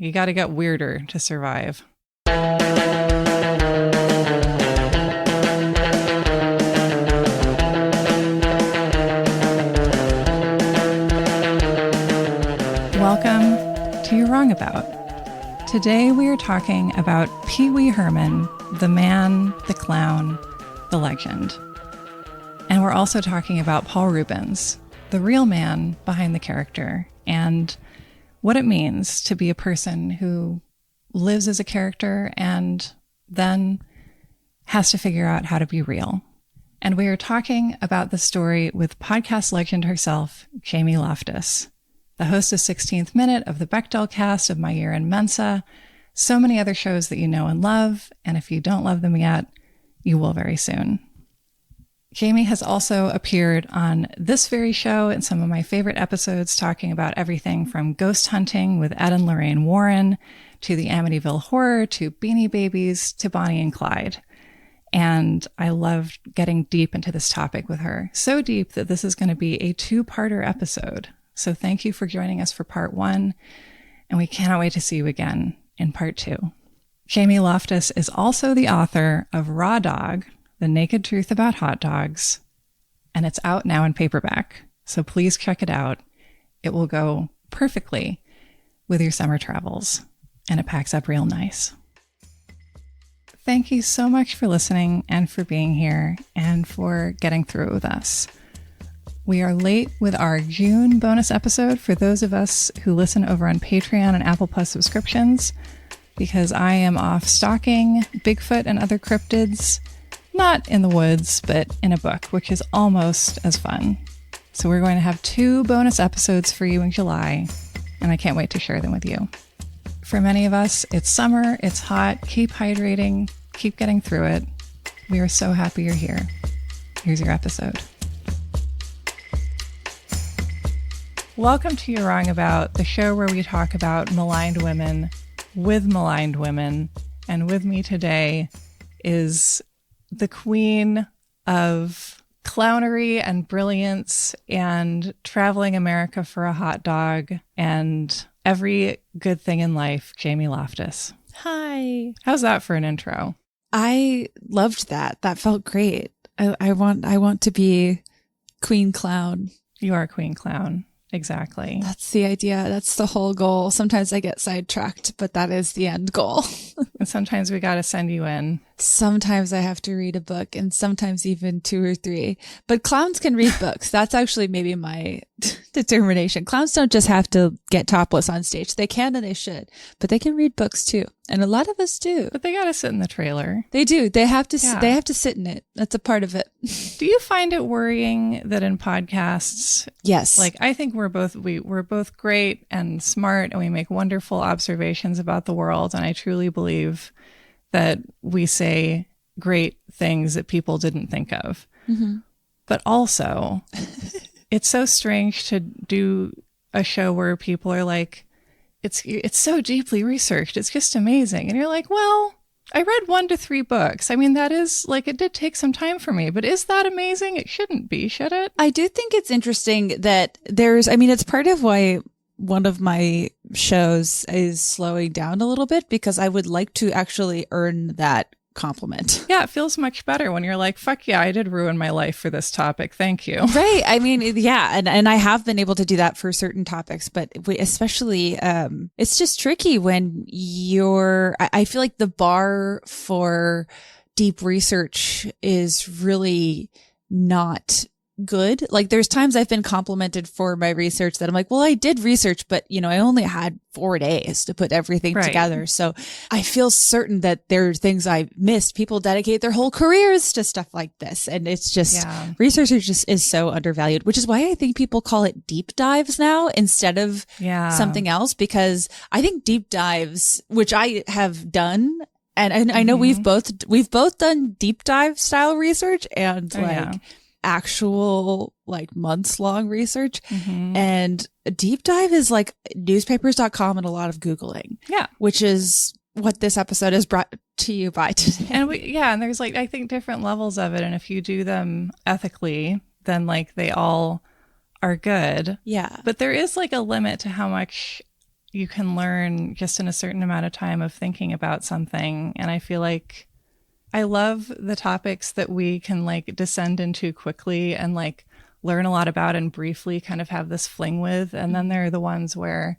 You got to get weirder to survive. Welcome to You're Wrong About. Today we are talking about Pee-wee Herman, the man, the clown, the legend. And we're also talking about Paul Reubens, the real man behind the character, and what it means to be a person who lives as a character and then has to figure out how to be real. And we are talking about the story with podcast legend herself, Jamie Loftus, the host of 16th Minute, of the Bechdel cast, of My Year in Mensa, so many other shows that you know and love, and if you don't love them yet, you will very soon. Jamie has also appeared on this very show in some of my favorite episodes, talking about everything from ghost hunting with Ed and Lorraine Warren, to the Amityville Horror, to Beanie Babies, to Bonnie and Clyde. And I loved getting deep into this topic with her. So deep that this is going to be a two-parter episode. So thank you for joining us for part one, and we cannot wait to see you again in part two. Jamie Loftus is also the author of Raw Dog, The Naked Truth About Hot Dogs, and it's out now in paperback. So please check it out. It will go perfectly with your summer travels, and it packs up real nice. Thank you so much for listening and for being here and for getting through it with us. We are late with our June bonus episode for those of us who listen over on Patreon and Apple Plus subscriptions, because I am off stalking Bigfoot and other cryptids, not in the woods, but in a book, which is almost as fun. So we're going to have 2 bonus episodes for you in July, and I can't wait to share them with you. For many of us, it's summer, it's hot, keep hydrating, keep getting through it. We are so happy you're here. Here's your episode. Welcome to You're Wrong About, the show where we talk about maligned women with maligned women. And with me today is the queen of clownery and brilliance and traveling America for a hot dog and every good thing in life, Jamie Loftus. Hi. How's that for an intro? I loved that. That felt great. I want to be Queen Clown. You are Queen Clown. Exactly. That's the idea. That's the whole goal. Sometimes I get sidetracked, but that is the end goal. And sometimes we got to send you in. Sometimes I have to read a book, and sometimes even 2 or 3. But clowns can read books. That's actually maybe my determination. Clowns don't just have to get topless on stage. They can and they should, but they can read books too. And a lot of us do. But they got to sit in the trailer. They do. They have to. Yeah. They have to sit in it. That's a part of it. Do you find it worrying that in podcasts? Yes. Like, I think we're both great and smart, and we make wonderful observations about the world. And I truly believe that we say great things that people didn't think of. Mm-hmm. But also, it's so strange to do a show where people are like, it's so deeply researched. It's just amazing. And you're like, well, I read 1 to 3 books. I mean, that is like, it did take some time for me, but is that amazing? It shouldn't be, should it? I do think it's interesting that it's part of why one of my shows is slowing down a little bit, because I would like to actually earn that compliment. Yeah, it feels much better when you're like, fuck yeah, I did ruin my life for this topic. Thank you. Right. I mean, yeah. And I have been able to do that for certain topics, but especially, it's just tricky when I feel like the bar for deep research is really not good. Like, there's times I've been complimented for my research that I'm like, well, I did research, but I only had 4 days to put everything together. So I feel certain that there are things I missed. People dedicate their whole careers to stuff like this. And it's just, research is so undervalued, which is why I think people call it deep dives now instead of something else, because I think deep dives, which I have done, and I know we've both done deep dive style research and actual like months long research. Mm-hmm. And a deep dive is like newspapers.com and a lot of Googling. Yeah. Which is what this episode is brought to you by today. And there's like, I think different levels of it. And if you do them ethically, then like they all are good. Yeah. But there is like a limit to how much you can learn just in a certain amount of time of thinking about something. And I feel like I love the topics that we can like descend into quickly and like learn a lot about and briefly kind of have this fling with. And then there are the ones where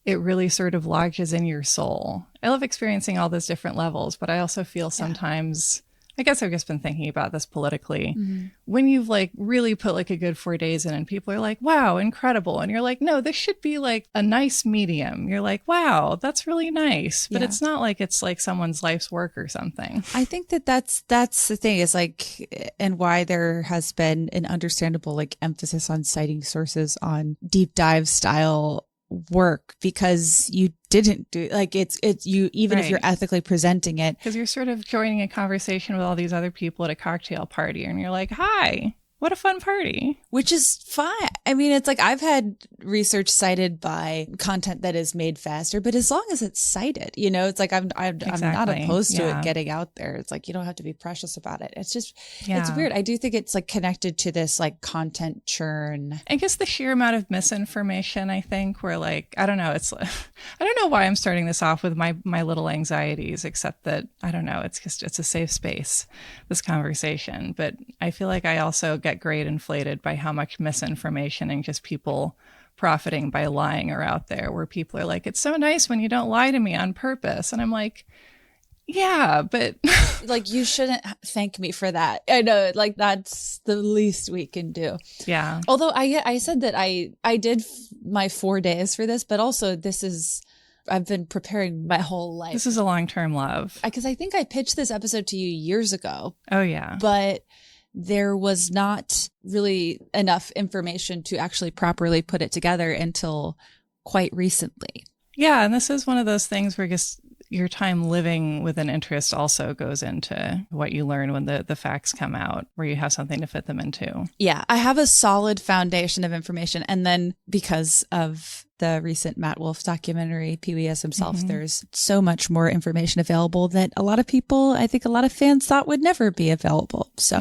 it really sort of lodges in your soul. I love experiencing all those different levels, but I also feel sometimes, I guess I've just been thinking about this politically, when you've like really put like a good 4 days in and people are like, wow, incredible. And you're like, no, this should be like a nice medium. You're like, wow, that's really nice. But it's not like it's like someone's life's work or something. I think that's the thing is like, and why there has been an understandable like emphasis on citing sources on deep dive style work, because you didn't do like it's you, even if you're ethically presenting it, because you're sort of joining a conversation with all these other people at a cocktail party and you're like, hi, what a fun party, which is fine. I mean, it's like I've had research cited by content that is made faster, but as long as it's cited, you know, it's like I'm not opposed to it getting out there. It's like you don't have to be precious about it. It's just it's weird. I do think it's like connected to this like content churn. I guess the sheer amount of misinformation, I think, where like I don't know, it's I don't know why I'm starting this off with my little anxieties, except that I don't know, it's a safe space, this conversation. But I feel like I also get great inflated by how much misinformation and just people profiting by lying are out there, where people are like, it's so nice when you don't lie to me on purpose. And I'm like, yeah, but like, you shouldn't thank me for that. I know, like, that's the least we can do. Yeah. Although I said that I did my 4 days for this, but also I've been preparing my whole life. This is a long-term love. Because I think I pitched this episode to you years ago. Oh, yeah. But there was not really enough information to actually properly put it together until quite recently. Yeah. And this is one of those things where just your time living with an interest also goes into what you learn when the facts come out, where you have something to fit them into. Yeah. I have a solid foundation of information. And then because of the recent Matt Wolf documentary, Pee-wee as himself, there's so much more information available that a lot of people, I think a lot of fans thought would never be available. So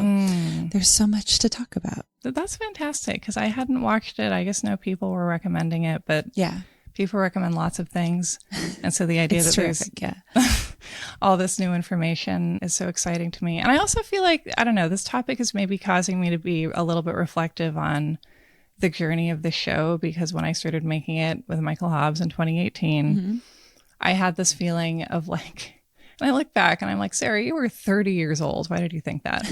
there's so much to talk about. That's fantastic, because I hadn't watched it. I just know people were recommending it, but yeah, people recommend lots of things. And so the idea that terrific, there's all this new information is so exciting to me. And I also feel like, I don't know, this topic is maybe causing me to be a little bit reflective on the journey of the show, because when I started making it with Michael Hobbs in 2018, I had this feeling of like, and I look back and I'm like, Sarah, you were 30 years old. Why did you think that?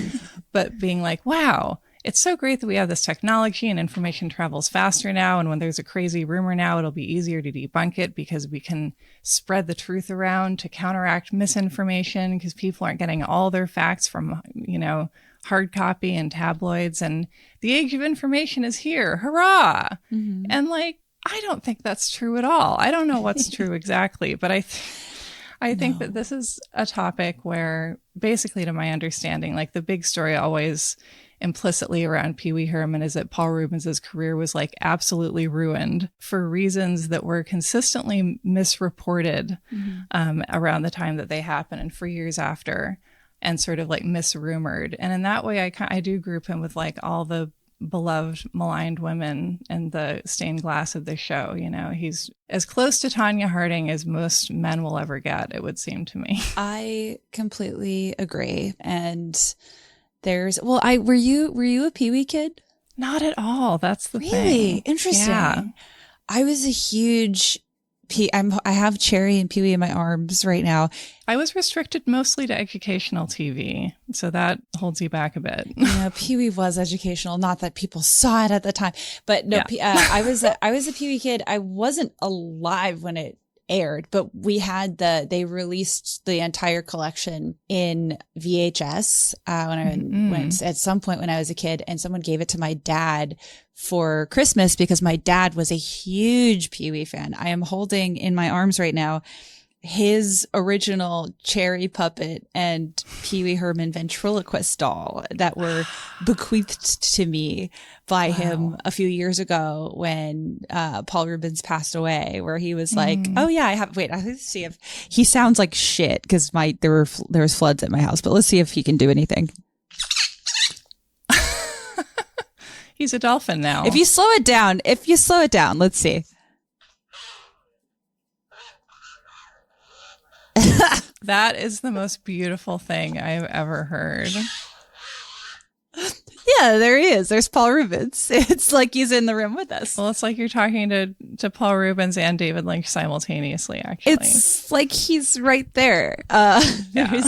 But being like, wow, it's so great that we have this technology and information travels faster now. And when there's a crazy rumor now, it'll be easier to debunk it because we can spread the truth around to counteract misinformation, because people aren't getting all their facts from, you know, hard copy and tabloids, and the age of information is here. Hurrah. And like, I don't think that's true at all. I don't know what's true exactly, but I think that this is a topic where basically, to my understanding, like the big story always implicitly around Pee-wee Herman is that Paul Reubens' career was like absolutely ruined for reasons that were consistently misreported around the time that they happened and for years after, and sort of like misrumored. And in that way, I do group him with like all the beloved maligned women and the stained glass of the show. You know, he's as close to Tanya Harding as most men will ever get, it would seem to me. I completely agree. And were you a Pee-wee kid? Not at all. That's the thing. Really interesting. Yeah. I was a huge I have Cherry and Pee-wee in my arms right now. I was restricted mostly to educational TV, so that holds you back a bit. You know, Pee-wee was educational, not that people saw it at the time, but no, I was a Pee-wee kid. I wasn't alive when it aired, but they released the entire collection in VHS when at some point when I was a kid, and someone gave it to my dad for Christmas because my dad was a huge Pee-wee fan. I am holding in my arms right now his original Cherry puppet and Pee-wee Herman ventriloquist doll that were bequeathed to me by him a few years ago when Paul Reubens passed away, where he was like, oh yeah, let's see if he sounds like shit because there was floods at my house, but let's see if he can do anything. He's a dolphin now. If you slow it down, let's see. That is the most beautiful thing I've ever heard. Yeah, there he is. There's Paul Rubens. It's like he's in the room with us. Well, it's like you're talking to Paul Rubens and David Lynch simultaneously, actually. It's like he's right there. Yeah.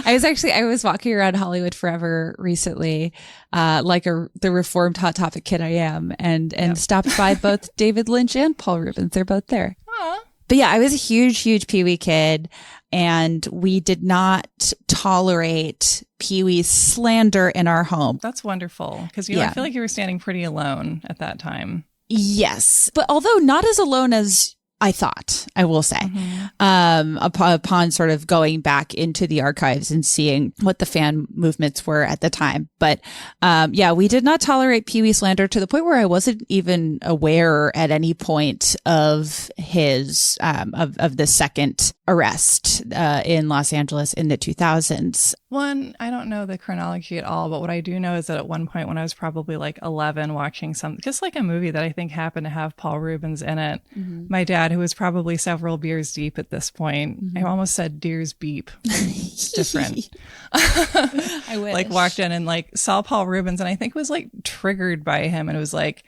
I was walking around Hollywood Forever recently, the reformed Hot Topic kid I am, and stopped by both David Lynch and Paul Rubens. They're both there. Aww. But yeah, I was a huge Pee-wee kid, and we did not tolerate Pee-wee's slander in our home. That's wonderful, because I feel like you were standing pretty alone at that time. Yes, but although not as alone as I thought, I will say, upon sort of going back into the archives and seeing what the fan movements were at the time. But we did not tolerate Pee-wee slander to the point where I wasn't even aware at any point of his of the second arrest in Los Angeles in the 2000s. One, I don't know the chronology at all, but what I do know is that at one point when I was probably like 11 watching just like a movie that I think happened to have Paul Rubens in it, my dad, who was probably several beers deep at this point, I almost said Deer's Beep. It's different. I wish. Like walked in and like saw Paul Rubens, and I think was like triggered by him, and it was like,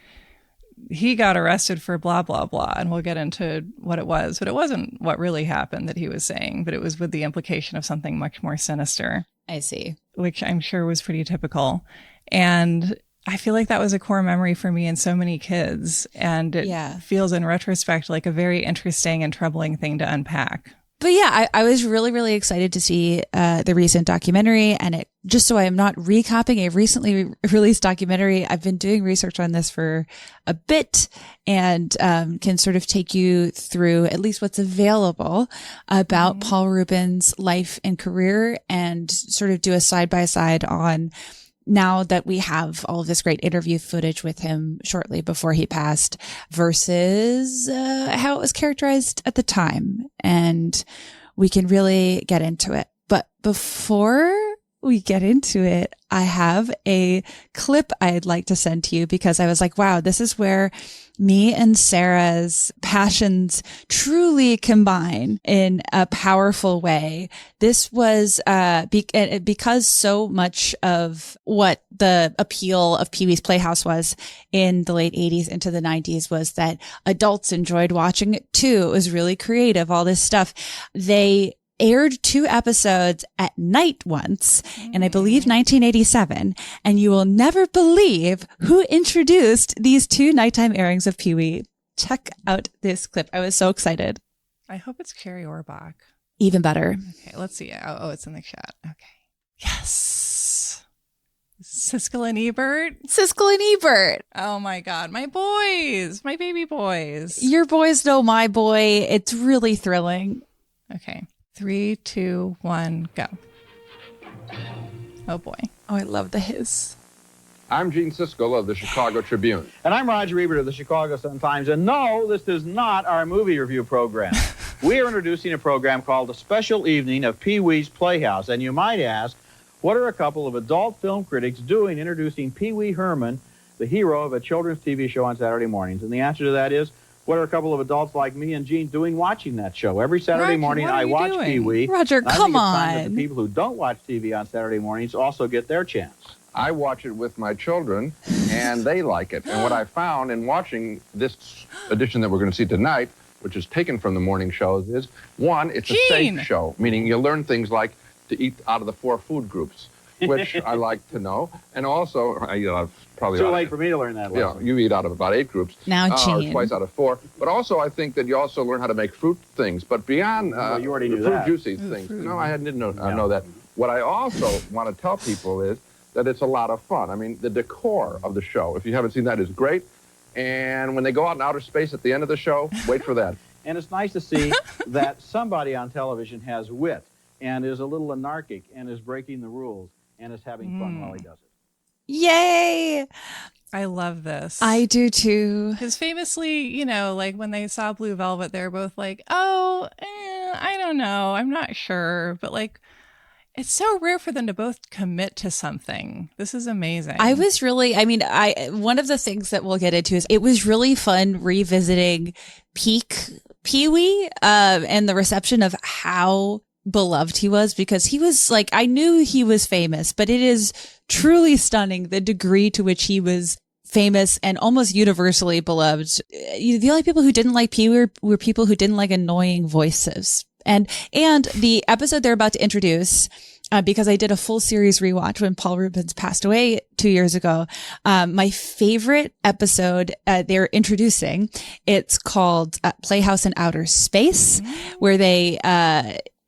he got arrested for blah, blah, blah. And we'll get into what it was, but it wasn't what really happened that he was saying, but it was with the implication of something much more sinister. I see. Which I'm sure was pretty typical. And I feel like that was a core memory for me and so many kids. And it feels in retrospect like a very interesting and troubling thing to unpack. But yeah, I was really excited to see the recent documentary, and it just so I am not recapping a recently released documentary. I've been doing research on this for a bit, and can sort of take you through at least what's available about Paul Rubens' life and career, and sort of do a side by side on, now that we have all of this great interview footage with him shortly before he passed, versus how it was characterized at the time. And we can really get into it. But before we get into it, I have a clip I'd like to send to you, because I was like, wow, this is where me and Sarah's passions truly combine in a powerful way. This was because so much of what the appeal of Pee-wee's Playhouse was in the late 80s into the 90s was that adults enjoyed watching it too. It was really creative, all this stuff. They aired 2 episodes at night once in, I believe, 1987. And you will never believe who introduced these 2 nighttime airings of Pee-wee. Check out this clip. I was so excited. I hope it's Carrie Orbach. Even better. Okay, let's see. Oh, it's in the chat. Okay. Yes. Siskel and Ebert. Siskel and Ebert. Oh my God. My boys. My baby boys. Your boys know my boy. It's really thrilling. Okay. 3, 2, 1, go. Oh boy. Oh, I love the hiss. I'm Gene Siskel of the Chicago Tribune. And I'm Roger Ebert of the Chicago Sun-Times. And no, this is not our movie review program. We are introducing a program called The Special Evening of Pee-wee's Playhouse. And you might ask, what are a couple of adult film critics doing introducing Pee-wee Herman, the hero of a children's TV show on Saturday mornings? And the answer to that is, what are a couple of adults like me and Gene doing watching that show? Every Saturday morning, I watch Pee-wee. Roger, come on. I think it's time that the people who don't watch TV on Saturday mornings also get their chance. I watch it with my children, and they like it. And what I found in watching this edition that we're going to see tonight, which is taken from the morning shows, is, one, it's a safe show, meaning you learn things like to eat out of the 4 food groups, which I like to know. And also, probably too late for me to learn that lesson. Yeah, you eat out of about 8 groups. Now, Or twice out of 4. But also, I think that you also learn how to make fruit things. But beyond you already knew fruit that. juicy things. Fruit. No, I didn't know that. What I also want to tell people is that it's a lot of fun. I mean, the decor of the show, if you haven't seen that, is great. And when they go out in outer space at the end of the show, wait for that. And it's nice to see that somebody on television has wit and is a little anarchic and is breaking the rules and is having fun while he does it. Yay! I love this. I do too. Because famously, like when they saw Blue Velvet, they were both like, oh, I don't know. I'm not sure. But like, it's so rare for them to both commit to something. This is amazing. I was really, one of the things that we'll get into is it was really fun revisiting peak Pee-wee and the reception of how beloved he was, because he was like, I knew he was famous, but it is truly stunning the degree to which he was famous and almost universally beloved. The only people who didn't like Pee-wee were people who didn't like annoying voices. And the episode they're about to introduce, because I did a full series rewatch when Paul Reubens passed away 2 years ago. My favorite episode they're introducing, it's called Playhouse in Outer Space, where they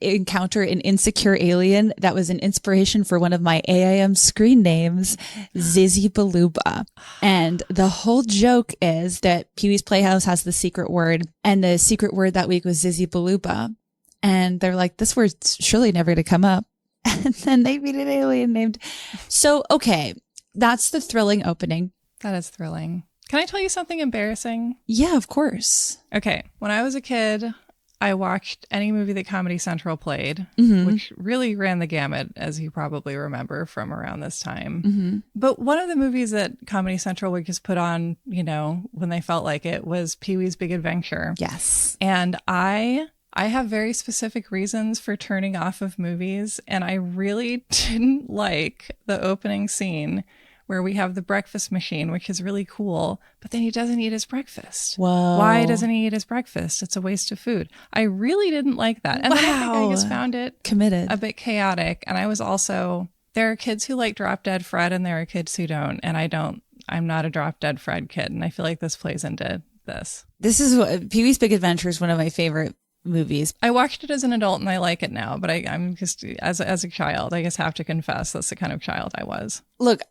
encounter an insecure alien that was an inspiration for one of my AIM screen names, Zizzy Baluba. And the whole joke is that Pee-wee's Playhouse has the secret word, and the secret word that week was Zizzy Baluba. And they're like, this word's surely never going to come up. And then they meet an alien named. So, okay, that's the thrilling opening. That is thrilling. Can I tell you something embarrassing? Yeah, of course. Okay. When I was a kid, I watched any movie that Comedy Central played, which really ran the gamut, as you probably remember from around this time. But one of the movies that Comedy Central would just put on, when they felt like it, was Pee-wee's Big Adventure. Yes. And I have very specific reasons for turning off of movies, and I really didn't like the opening scene where we have the breakfast machine, which is really cool, but then he doesn't eat his breakfast. Whoa. Why doesn't he eat his breakfast? It's a waste of food. I really didn't like that. And then I think I just found it committed, a bit chaotic. And I was also, there are kids who like Drop Dead Fred and there are kids who don't. And I'm not a Drop Dead Fred kid. And I feel like this plays into this. This is Pee-wee's Big Adventure is one of my favorite movies. I watched it as an adult and I like it now, but I'm just, as a child, I just have to confess that's the kind of child I was. Look,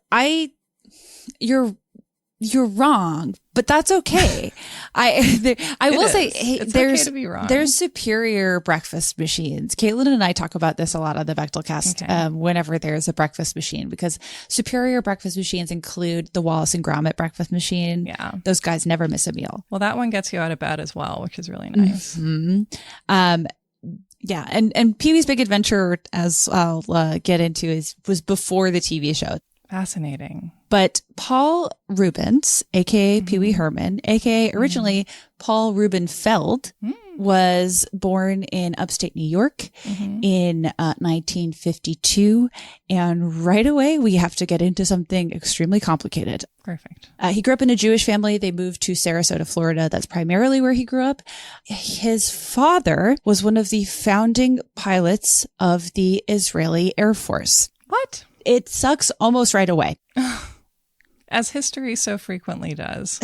you're wrong, but that's okay. I will say, hey, it's okay to be wrong. There's superior breakfast machines. Caitlin and I talk about this a lot on the Bechtelcast, whenever there's a breakfast machine, because superior breakfast machines include the Wallace and Gromit breakfast machine. Yeah. Those guys never miss a meal. Well, that one gets you out of bed as well, which is really nice. Yeah. And Pee-wee's Big Adventure, as I'll get into, was before the TV show. Fascinating. But Paul Reubens, aka Pee-wee Herman, aka originally Paul Rubenfeld, was born in upstate New York in 1952. And right away, we have to get into something extremely complicated. Perfect. He grew up in a Jewish family. They moved to Sarasota, Florida. That's primarily where he grew up. His father was one of the founding pilots of the Israeli Air Force. What? It sucks almost right away. As history so frequently does.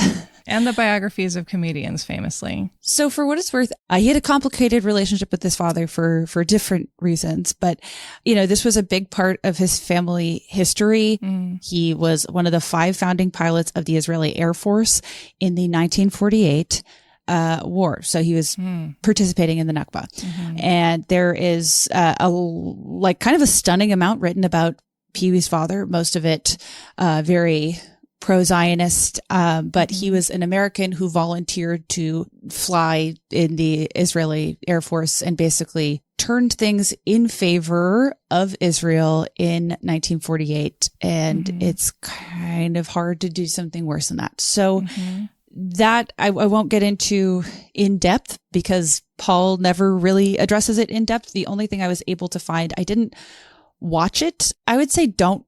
And the biographies of comedians famously. So for what it's worth, he had a complicated relationship with his father for different reasons. But, this was a big part of his family history. He was one of the 5 founding pilots of the Israeli Air Force in the 1948 war. So he was participating in the Nakba. And there is kind of a stunning amount written about Pee-wee's father, most of it very pro-Zionist, but he was an American who volunteered to fly in the Israeli Air Force and basically turned things in favor of Israel in 1948. And it's kind of hard to do something worse than that. So that I won't get into in depth because Paul never really addresses it in depth. The only thing I was able to find, I didn't watch it. I would say don't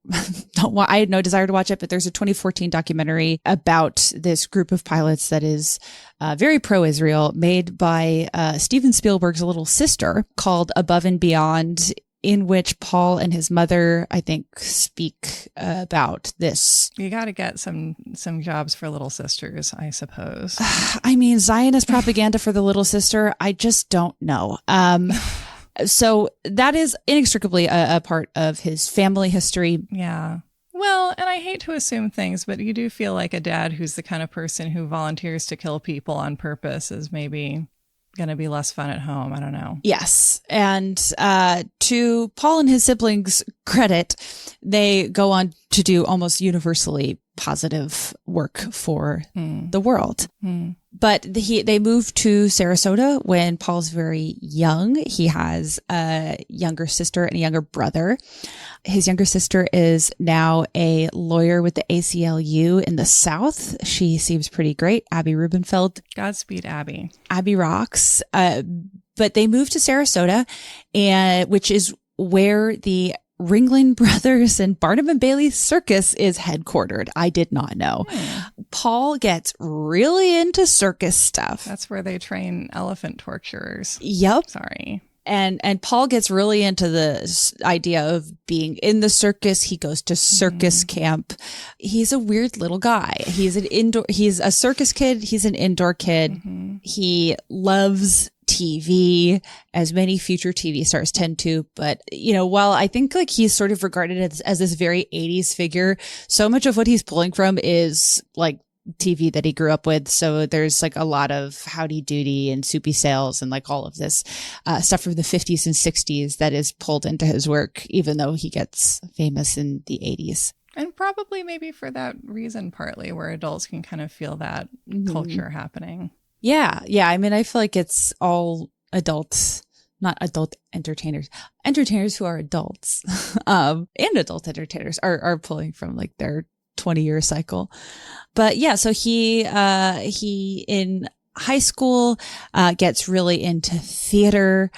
I had no desire to watch it, but there's a 2014 documentary about this group of pilots that is very pro-Israel, made by Steven Spielberg's little sister, called Above and Beyond, in which Paul and his mother, I think, speak about this. You got to get some jobs for little sisters, I suppose. I mean, Zionist propaganda for the little sister, I just don't know. So that is inextricably a part of his family history. Yeah. Well, and I hate to assume things, but you do feel like a dad who's the kind of person who volunteers to kill people on purpose is maybe going to be less fun at home. I don't know. Yes. And to Paul and his siblings' credit, they go on to do almost universally positive work for the world. But they moved to Sarasota when Paul's very young. He has a younger sister and a younger brother. His younger sister is now a lawyer with the ACLU in the South. She seems pretty great. Abby Rubenfeld. Godspeed, Abby. Abby rocks. But they moved to Sarasota, and which is where the Ringling Brothers and Barnum and Bailey Circus is headquartered. I did not know. Paul gets really into circus stuff. That's where they train elephant torturers. Yep. Sorry. And Paul gets really into the idea of being in the circus. He goes to circus camp. He's a weird little guy. He's a circus kid. He's an indoor kid. He loves TV, as many future TV stars tend to. But, while I think like he's sort of regarded as this very 80s figure, so much of what he's pulling from is like TV that he grew up with. So there's like a lot of Howdy Doody and Soupy Sales and like all of this stuff from the 50s and 60s that is pulled into his work, even though he gets famous in the 80s. And probably maybe for that reason, partly where adults can kind of feel that culture happening. Yeah. I mean, I feel like it's all adults, not adult entertainers who are adults, and adult entertainers are pulling from like their 20-year cycle. But yeah, so he in high school, gets really into theater.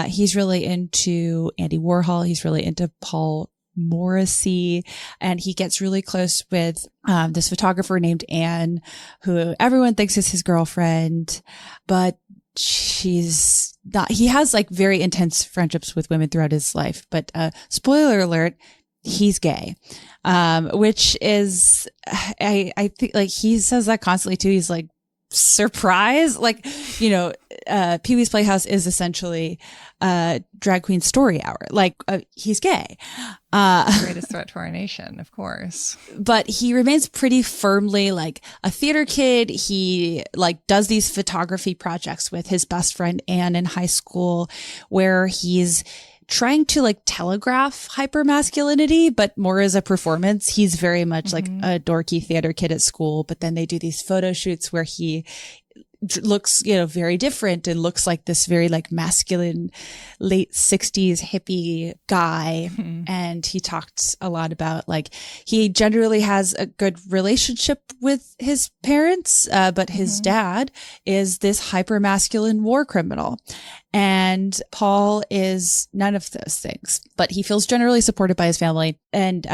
He's really into Andy Warhol. He's really into Paul Morrissey, and he gets really close with this photographer named Anne, who everyone thinks is his girlfriend, but she's not. He has like very intense friendships with women throughout his life, but spoiler alert, he's gay, which is I think like he says that constantly too. He's like, surprise, like, Pee-wee's Playhouse is essentially drag queen story hour. Like, he's gay. Greatest threat to our nation, of course. But he remains pretty firmly like a theater kid. He like does these photography projects with his best friend Anne in high school, where he's trying to like telegraph hypermasculinity, but more as a performance. He's very much like a dorky theater kid at school, but then they do these photo shoots where he looks, very different and looks like this very like masculine late 60s hippie guy. And he talked a lot about like he generally has a good relationship with his parents, but his dad is this hypermasculine war criminal. And Paul is none of those things, but he feels generally supported by his family. And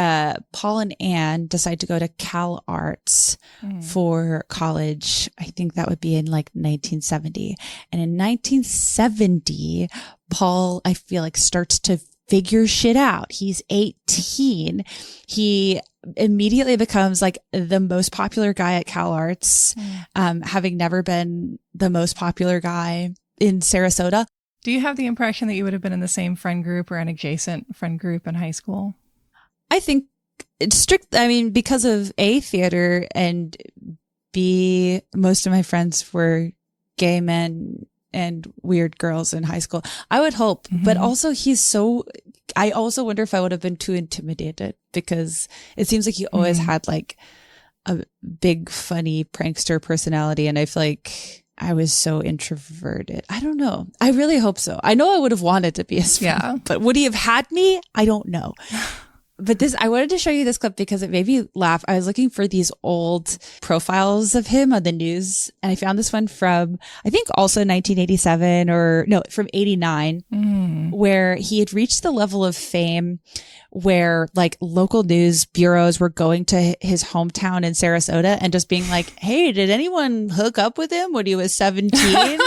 Paul and Anne decide to go to Cal Arts for college. I think that would be in like 1970. And in 1970, Paul, I feel like, starts to figure shit out. He's 18. He immediately becomes like the most popular guy at Cal Arts, having never been the most popular guy in Sarasota. Do you have the impression that you would have been in the same friend group or an adjacent friend group in high school? I think it's because of A, theater, and B, most of my friends were gay men and weird girls in high school. I would hope, but also I also wonder if I would have been too intimidated, because it seems like he always had like a big, funny prankster personality. And I feel like I was so introverted. I don't know. I really hope so. I know I would have wanted to be his friend, but would he have had me? I don't know. But I wanted to show you this clip because it made me laugh. I was looking for these old profiles of him on the news, and I found this one from, I think also 1987 from 89, where he had reached the level of fame where like local news bureaus were going to his hometown in Sarasota and just being like, hey, did anyone hook up with him when he was 17?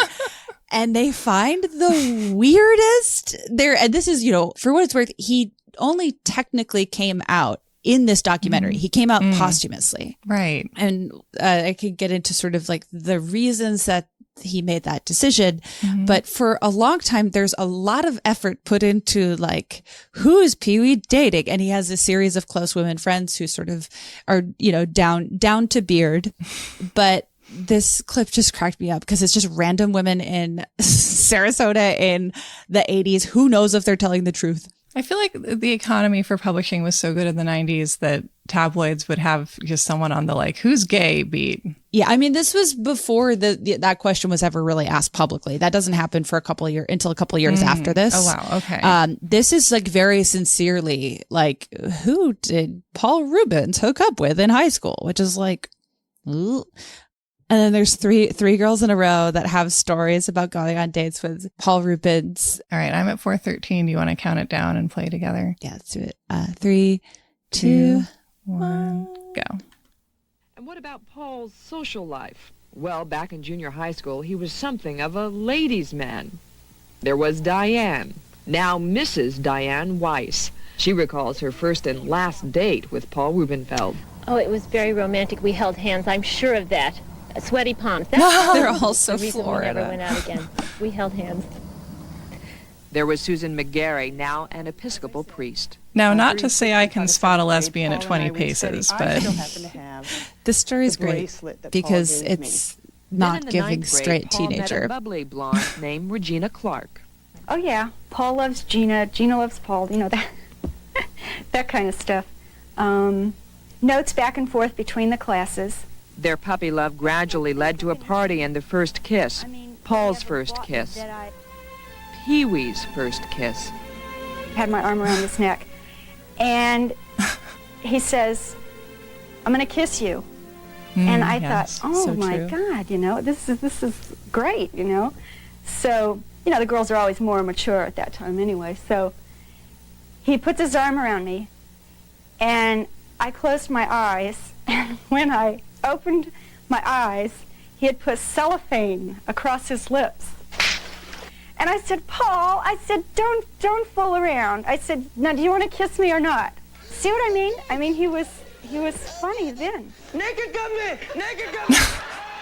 And they find the weirdest there. And this is, for what it's worth, he only technically came out in this documentary. He came out posthumously. Right. And I could get into sort of like the reasons that he made that decision. But for a long time, there's a lot of effort put into like, who is Pee-wee dating? And he has a series of close women friends who sort of are, down to beard. But this clip just cracked me up because it's just random women in Sarasota in the 80s. Who knows if they're telling the truth? I feel like the economy for publishing was so good in the 90s that tabloids would have just someone on the like, who's gay beat. Yeah, I mean, this was before that question was ever really asked publicly. That doesn't happen for until a couple of years after this. Oh, wow. Okay. This is like very sincerely like, who did Paul Rubens hook up with in high school? Which is like, ugh. And then there's three girls in a row that have stories about going on dates with Paul Rubens. All right, I'm at 413. Do you want to count it down and play together? Yeah, let's do it. 3, 2, 1, go. And what about Paul's social life? Well, back in junior high school, he was something of a ladies' man. There was Diane, now Mrs. Diane Weiss. She recalls her first and last date with Paul Rubenfeld. Oh, it was very romantic. We held hands, I'm sure of that. Sweaty palms. They're all so the reason Florida. We never went out again. We held hands. There was Susan McGarry, now an Episcopal priest. Now, not to say I can spot a lesbian at 20 paces, but this story is great because it's not giving straight Paul teenager. met a bubbly blonde named Regina Clark. Oh yeah, Paul loves Gina, Gina loves Paul, you know, that that kind of stuff. Notes back and forth between the classes. Their puppy love gradually led to a party and the first kiss. Paul's first kiss. Pee-wee's first kiss. Had my arm around his neck. And he says, I'm going to kiss you. And I yes, thought, oh so my true. God, you know, this is great, you know. So, you know, the girls are always more mature at that time anyway. So he puts his arm around me, and I closed my eyes, and when I opened my eyes, he had put cellophane across his lips. And I said, Paul, I said, don't fool around. I said, now, do you want to kiss me or not? See what I mean? I mean, he was funny then. Naked got me! Naked got me!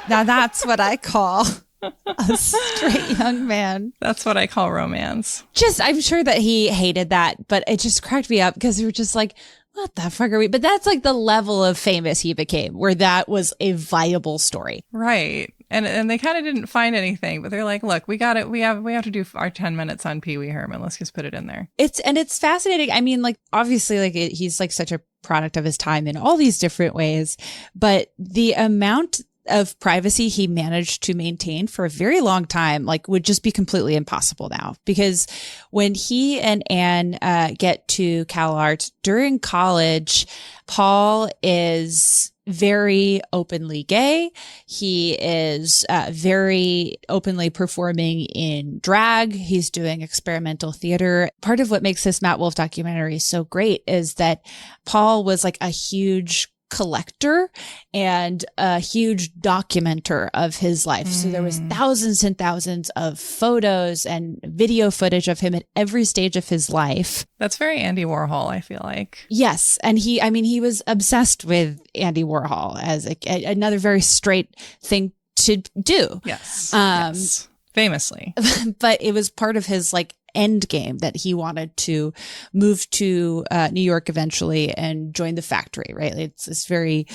Now that's what I call a straight young man. That's what I call romance. I'm sure that he hated that, but it just cracked me up because we were just like, what the fuck are we? But that's like the level of famous he became, where that was a viable story. Right. And they kind of didn't find anything, but they're like, look, we got it. We have to do our 10 minutes on Pee-wee Herman. Let's just put it in there. It's fascinating. I mean, like, obviously, like he's like such a product of his time in all these different ways, but the amount of privacy he managed to maintain for a very long time, like, would just be completely impossible now. Because when he and Anne get to CalArts during college, Paul is very openly gay. He is very openly performing in drag. He's doing experimental theater. Part of what makes this Matt Wolf documentary so great is that Paul was like a huge collector and a huge documenter of his life. So there was thousands and thousands of photos and video footage of him at every stage of his life. That's very Andy Warhol, I feel like. Yes. And he was obsessed with Andy Warhol as another very straight thing to do. Yes. Yes. Famously. But it was part of his like end game that he wanted to move to New York eventually and join the factory, right? It's this very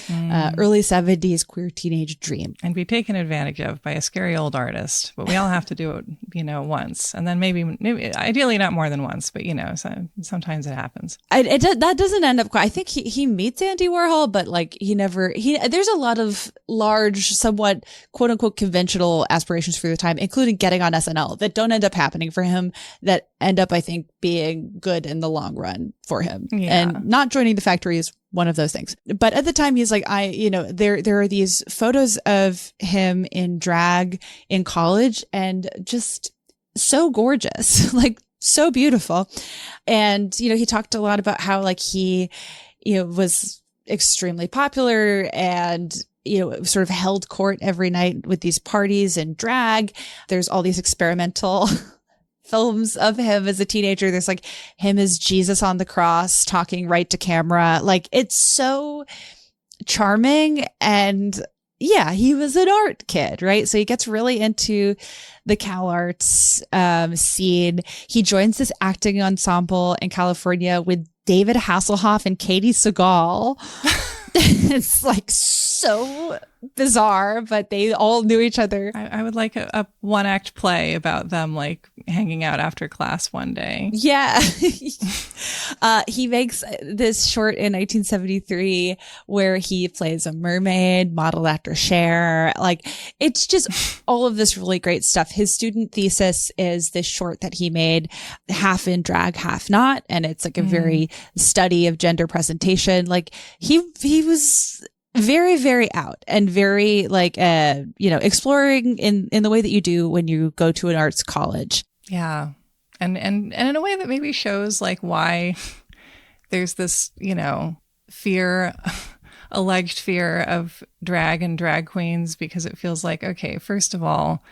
early 70s queer teenage dream. And be taken advantage of by a scary old artist. But we all have to do it, once. And then maybe ideally not more than once, but, sometimes it happens. That doesn't end up quite. I think he meets Andy Warhol, but like there's a lot of large, somewhat quote unquote conventional aspirations for the time, including getting on SNL, that don't end up happening for him, that end up, I think, being good in the long run for him. Yeah. And not joining the factory is one of those things. But at the time, he's like, there are these photos of him in drag in college, and just so gorgeous, like so beautiful. And, he talked a lot about how like he, was extremely popular and, sort of held court every night with these parties and drag. There's all these experimental films of him as a teenager. There's like him as Jesus on the cross talking right to camera. Like, it's so charming. And yeah, he was an art kid, right? So he gets really into the CalArts scene. He joins this acting ensemble in California with David Hasselhoff and Katie Seagal. It's like so bizarre, but they all knew each other. I would like a one-act play about them like hanging out after class one day. Yeah. He makes this short in 1973 where he plays a mermaid modeled after Cher. Like, it's just all of this really great stuff. His student thesis is this short that he made, half in drag, half not. And it's like a very study of gender presentation. Like, he was very, very out and very like, exploring in the way that you do when you go to an arts college. Yeah. And in a way that maybe shows like why there's this, alleged fear of drag and drag queens, because it feels like, okay, first of all,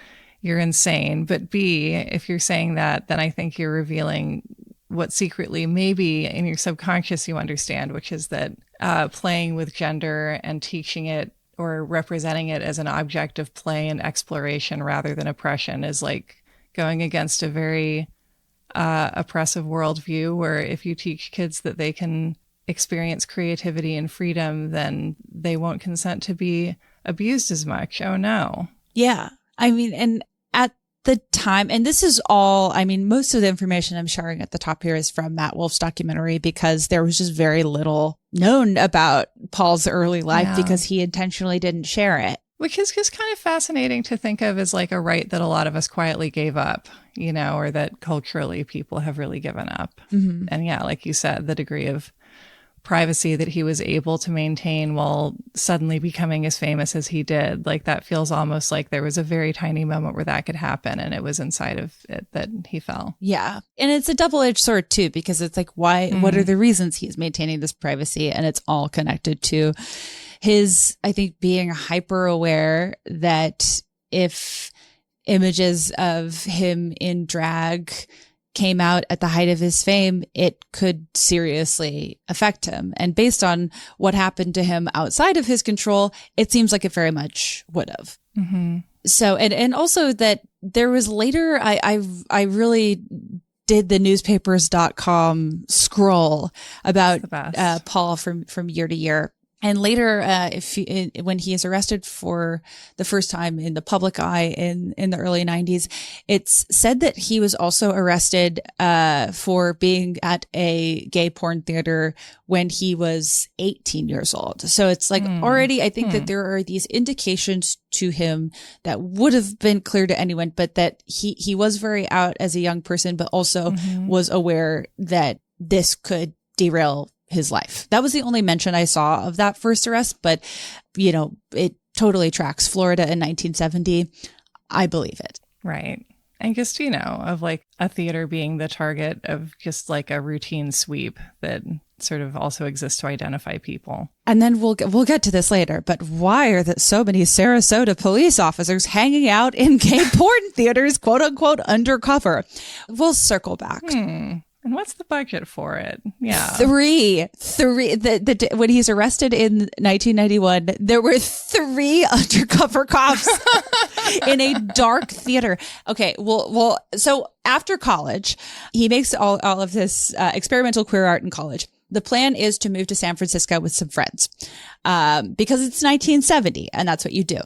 you're insane. But B, if you're saying that, then I think you're revealing what secretly maybe in your subconscious you understand, which is that playing with gender and teaching it or representing it as an object of play and exploration rather than oppression is like going against a very oppressive worldview, where if you teach kids that they can experience creativity and freedom, then they won't consent to be abused as much. Oh no. Yeah. I mean, and at the time, and this is all, I mean, most of the information I'm sharing at the top here is from Matt Wolf's documentary, because there was just very little known about Paul's early life because he intentionally didn't share it. Which is just kind of fascinating to think of as like a right that a lot of us quietly gave up, or that culturally people have really given up. Mm-hmm. And yeah, like you said, the degree of privacy that he was able to maintain while suddenly becoming as famous as he did, like that feels almost like there was a very tiny moment where that could happen, and it was inside of it that he fell. Yeah. And it's a double-edged sword too, because it's like, why, what are the reasons he's maintaining this privacy? And it's all connected to his, I think, being hyper aware that if images of him in drag came out at the height of his fame, it could seriously affect him. And based on what happened to him outside of his control, it seems like it very much would have. Mm-hmm. So, and also that there was later, I really did the newspapers.com scroll about Paul from year to year. And later, when he is arrested for the first time in the public eye in the early 90s, it's said that he was also arrested for being at a gay porn theater when he was 18 years old. So it's like already, I think that there are these indications to him that would have been clear to anyone, but that he was very out as a young person, but also was aware that this could derail his life. That was the only mention I saw of that first arrest, but it totally tracks. Florida in 1970. I believe it. Right. And just, of like a theater being the target of just like a routine sweep that sort of also exists to identify people. And then we'll get to this later, but why are that so many Sarasota police officers hanging out in gay porn theaters, quote unquote, undercover? We'll circle back. And what's the budget for it? Yeah. Three. When he's arrested in 1991, there were 3 undercover cops in a dark theater. Okay. Well, so after college, he makes all of this experimental queer art in college. The plan is to move to San Francisco with some friends, because it's 1970 and that's what you do.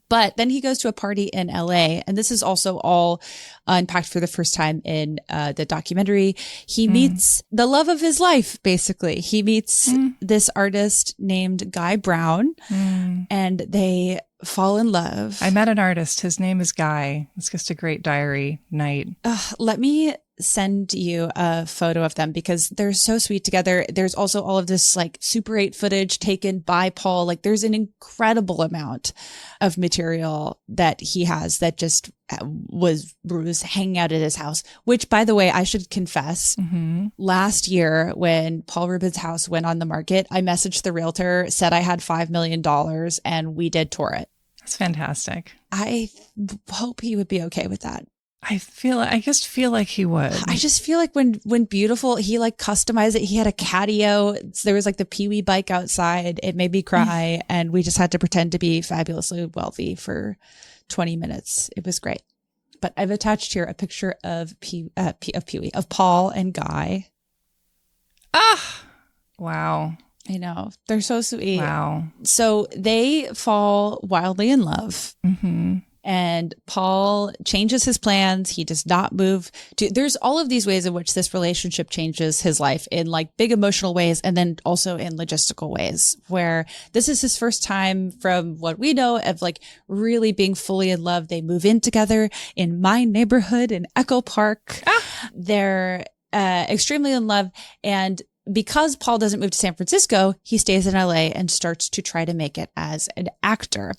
But then he goes to a party in LA, and this is also all unpacked for the first time in the documentary. He meets the love of his life, basically. He meets this artist named Guy Brown, and they fall in love. I met an artist. His name is Guy. It's just a great diary night. Let me send you a photo of them because they're so sweet together. There's also all of this like Super 8 footage taken by Paul. Like there's an incredible amount of material that he has that just was hanging out at his house, which by the way, I should confess, last year when Paul Rubin's house went on the market, I messaged the realtor, said I had $5 million and we did tour it. That's fantastic. I hope he would be okay with that. I just feel like he would. I just feel like when Beautiful, he like customized it. He had a catio. There was like the Pee-wee bike outside. It made me cry. And we just had to pretend to be fabulously wealthy for 20 minutes. It was great. But I've attached here a picture of Pee-wee, of Paul and Guy. Wow. I know. They're so sweet. Wow. So they fall wildly in love. And Paul changes his plans. He does not move to, there's all of these ways in which this relationship changes his life in like big emotional ways. And then also in logistical ways where this is his first time from what we know of like really being fully in love. They move in together in my neighborhood in Echo Park. They're extremely in love. And because Paul doesn't move to San Francisco, he stays in LA and starts to try to make it as an actor.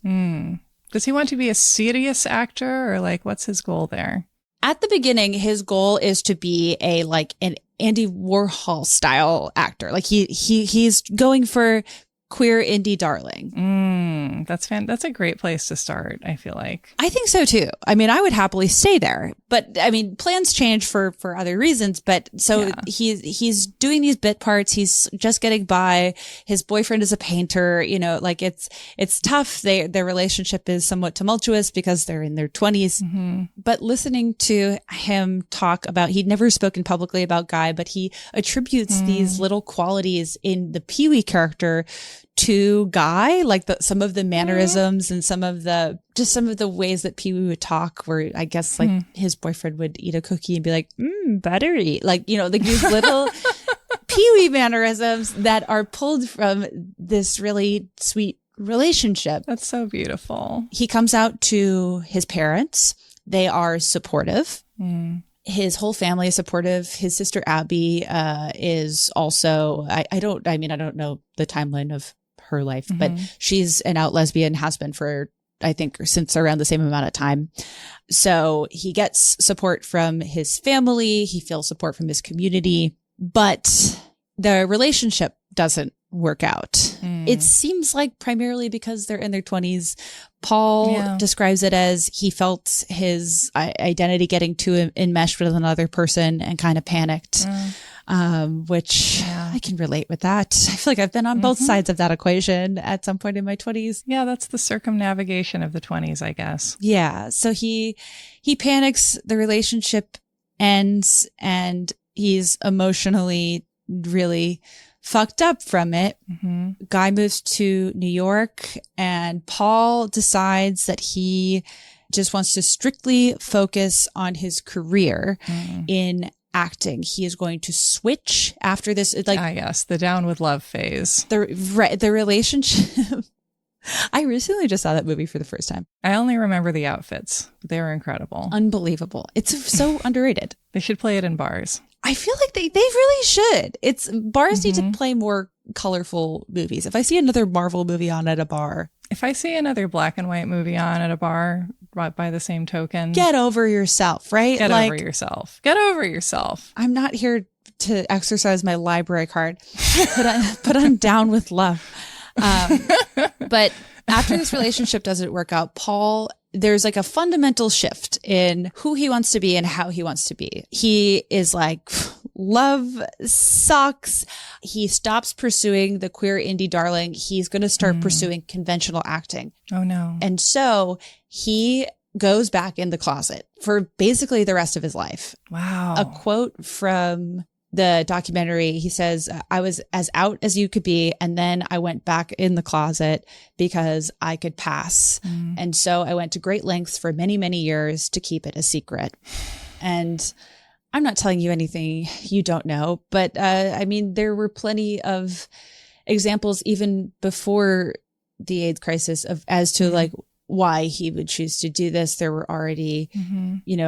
Does he want to be a serious actor, or like what's his goal there? At the beginning, his goal is to be an Andy Warhol style actor. Like he's going for queer indie darling. That's a great place to start, I feel like. I think so too. I mean, I would happily stay there, but I mean, plans change for other reasons. But so he's doing these bit parts. He's just getting by. His boyfriend is a painter. You know, like it's tough. Their relationship is somewhat tumultuous because they're in their 20s. But listening to him talk about, he'd never spoken publicly about Guy, but he attributes these little qualities in the Pee-wee character to Guy, like some of the mannerisms and some of the ways that Pee-wee would talk, where I guess like his boyfriend would eat a cookie and be like, buttery, like, you know, like these little Pee-wee mannerisms that are pulled from this really sweet relationship. That's so beautiful. He comes out to his parents. They are supportive. His whole family is supportive. His sister Abby is also, I don't know the timeline of her life, but she's an out lesbian, has been for, I think, since around the same amount of time. So he gets support from his family. He feels support from his community, but the relationship doesn't work out. It seems like primarily because they're in their 20s. Paul describes it as he felt his identity getting too enmeshed with another person and kind of panicked, which I can relate with that. I feel like I've been on both sides of that equation at some point in my 20s. Yeah, that's the circumnavigation of the 20s, I guess. Yeah. So he panics, the relationship ends, and he's emotionally really fucked up from it. Guy moves to New York, and Paul decides that he just wants to strictly focus on his career in acting. He is going to switch after this. Yes, the down with love phase. The relationship. I recently just saw that movie for the first time. I only remember the outfits. They were incredible. Unbelievable. It's so underrated. They should play it in bars. I feel like they really should. Bars need to play more colorful movies. If I see another Marvel movie on at a bar. If I see another black and white movie on at a bar, by the same token. Get over yourself, right? Get over yourself. Get over yourself. I'm not here to exercise my library card, but I'm down with love. But after this relationship doesn't work out, Paul, there's like a fundamental shift in who he wants to be and how he wants to be. He is like, love sucks. He stops pursuing the queer indie darling. He's going to start pursuing conventional acting. Oh no. And so he goes back in the closet for basically the rest of his life. Wow. A quote from the documentary, he says, I was as out as you could be, and then I went back in the closet because I could pass. And so I went to great lengths for many, many years to keep it a secret. And I'm not telling you anything you don't know, but I mean, there were plenty of examples even before the AIDS crisis as to like why he would choose to do this. There were already,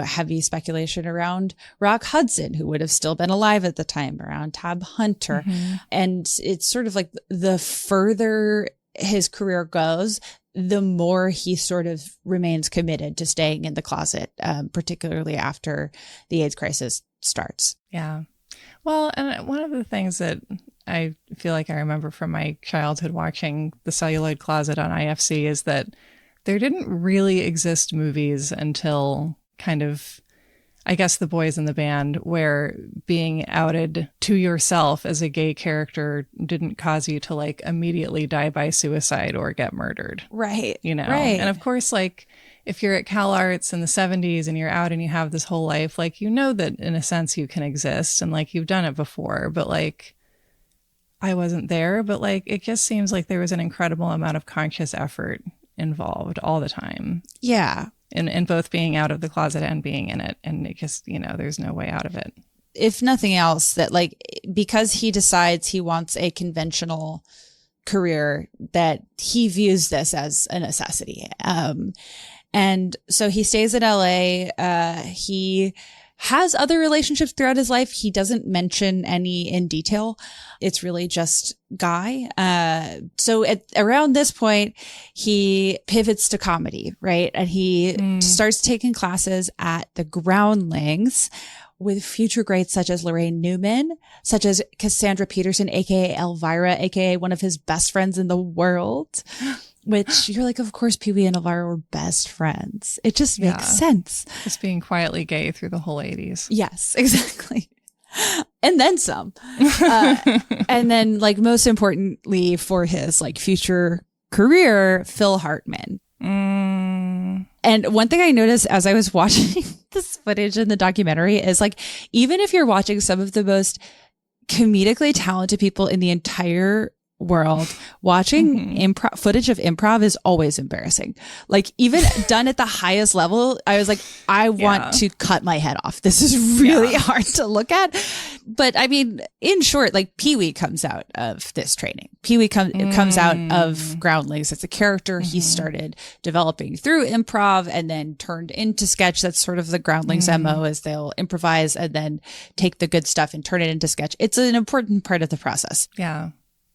heavy speculation around Rock Hudson, who would have still been alive at the time, around Tab Hunter. And it's sort of like the further his career goes, the more he sort of remains committed to staying in the closet, particularly after the AIDS crisis starts. Yeah. Well, and one of the things that I feel like I remember from my childhood watching The Celluloid Closet on IFC is that there didn't really exist movies until kind of, I guess, The Boys in the Band, where being outed to yourself as a gay character didn't cause you to like immediately die by suicide or get murdered. Right. You know? Right. And of course, like if you're at Cal Arts in the 70s and you're out and you have this whole life, like, you know that in a sense you can exist and like you've done it before, but like I wasn't there, but like it just seems like there was an incredible amount of conscious effort involved all the time. Yeah. In both being out of the closet and being in it. And it just, there's no way out of it. If nothing else, that like, because he decides he wants a conventional career, that he views this as a necessity. And so he stays in LA. He has other relationships throughout his life. He doesn't mention any in detail. It's really just Guy. So around this point, he pivots to comedy, right? And he starts taking classes at the Groundlings with future greats such as Lorraine Newman, such as Cassandra Peterson, aka Elvira, aka one of his best friends in the world. Which you're like, of course, Pee-wee and Elvira were best friends. It just makes sense. Just being quietly gay through the whole 80s. Yes, exactly. And then some. And then, like, most importantly for his, like, future career, Phil Hartman. And one thing I noticed as I was watching this footage in the documentary is, like, even if you're watching some of the most comedically talented people in the entire world, watching footage of improv is always embarrassing. Like, even done at the highest level, I was like, I want to cut my head off. This is really hard to look at. But I mean, in short, like, Pee-wee comes out of this training. Pee-wee comes out of Groundlings. It's a character he started developing through improv and then turned into sketch. That's sort of the Groundlings MO, is they'll improvise and then take the good stuff and turn it into sketch. It's an important part of the process. Yeah.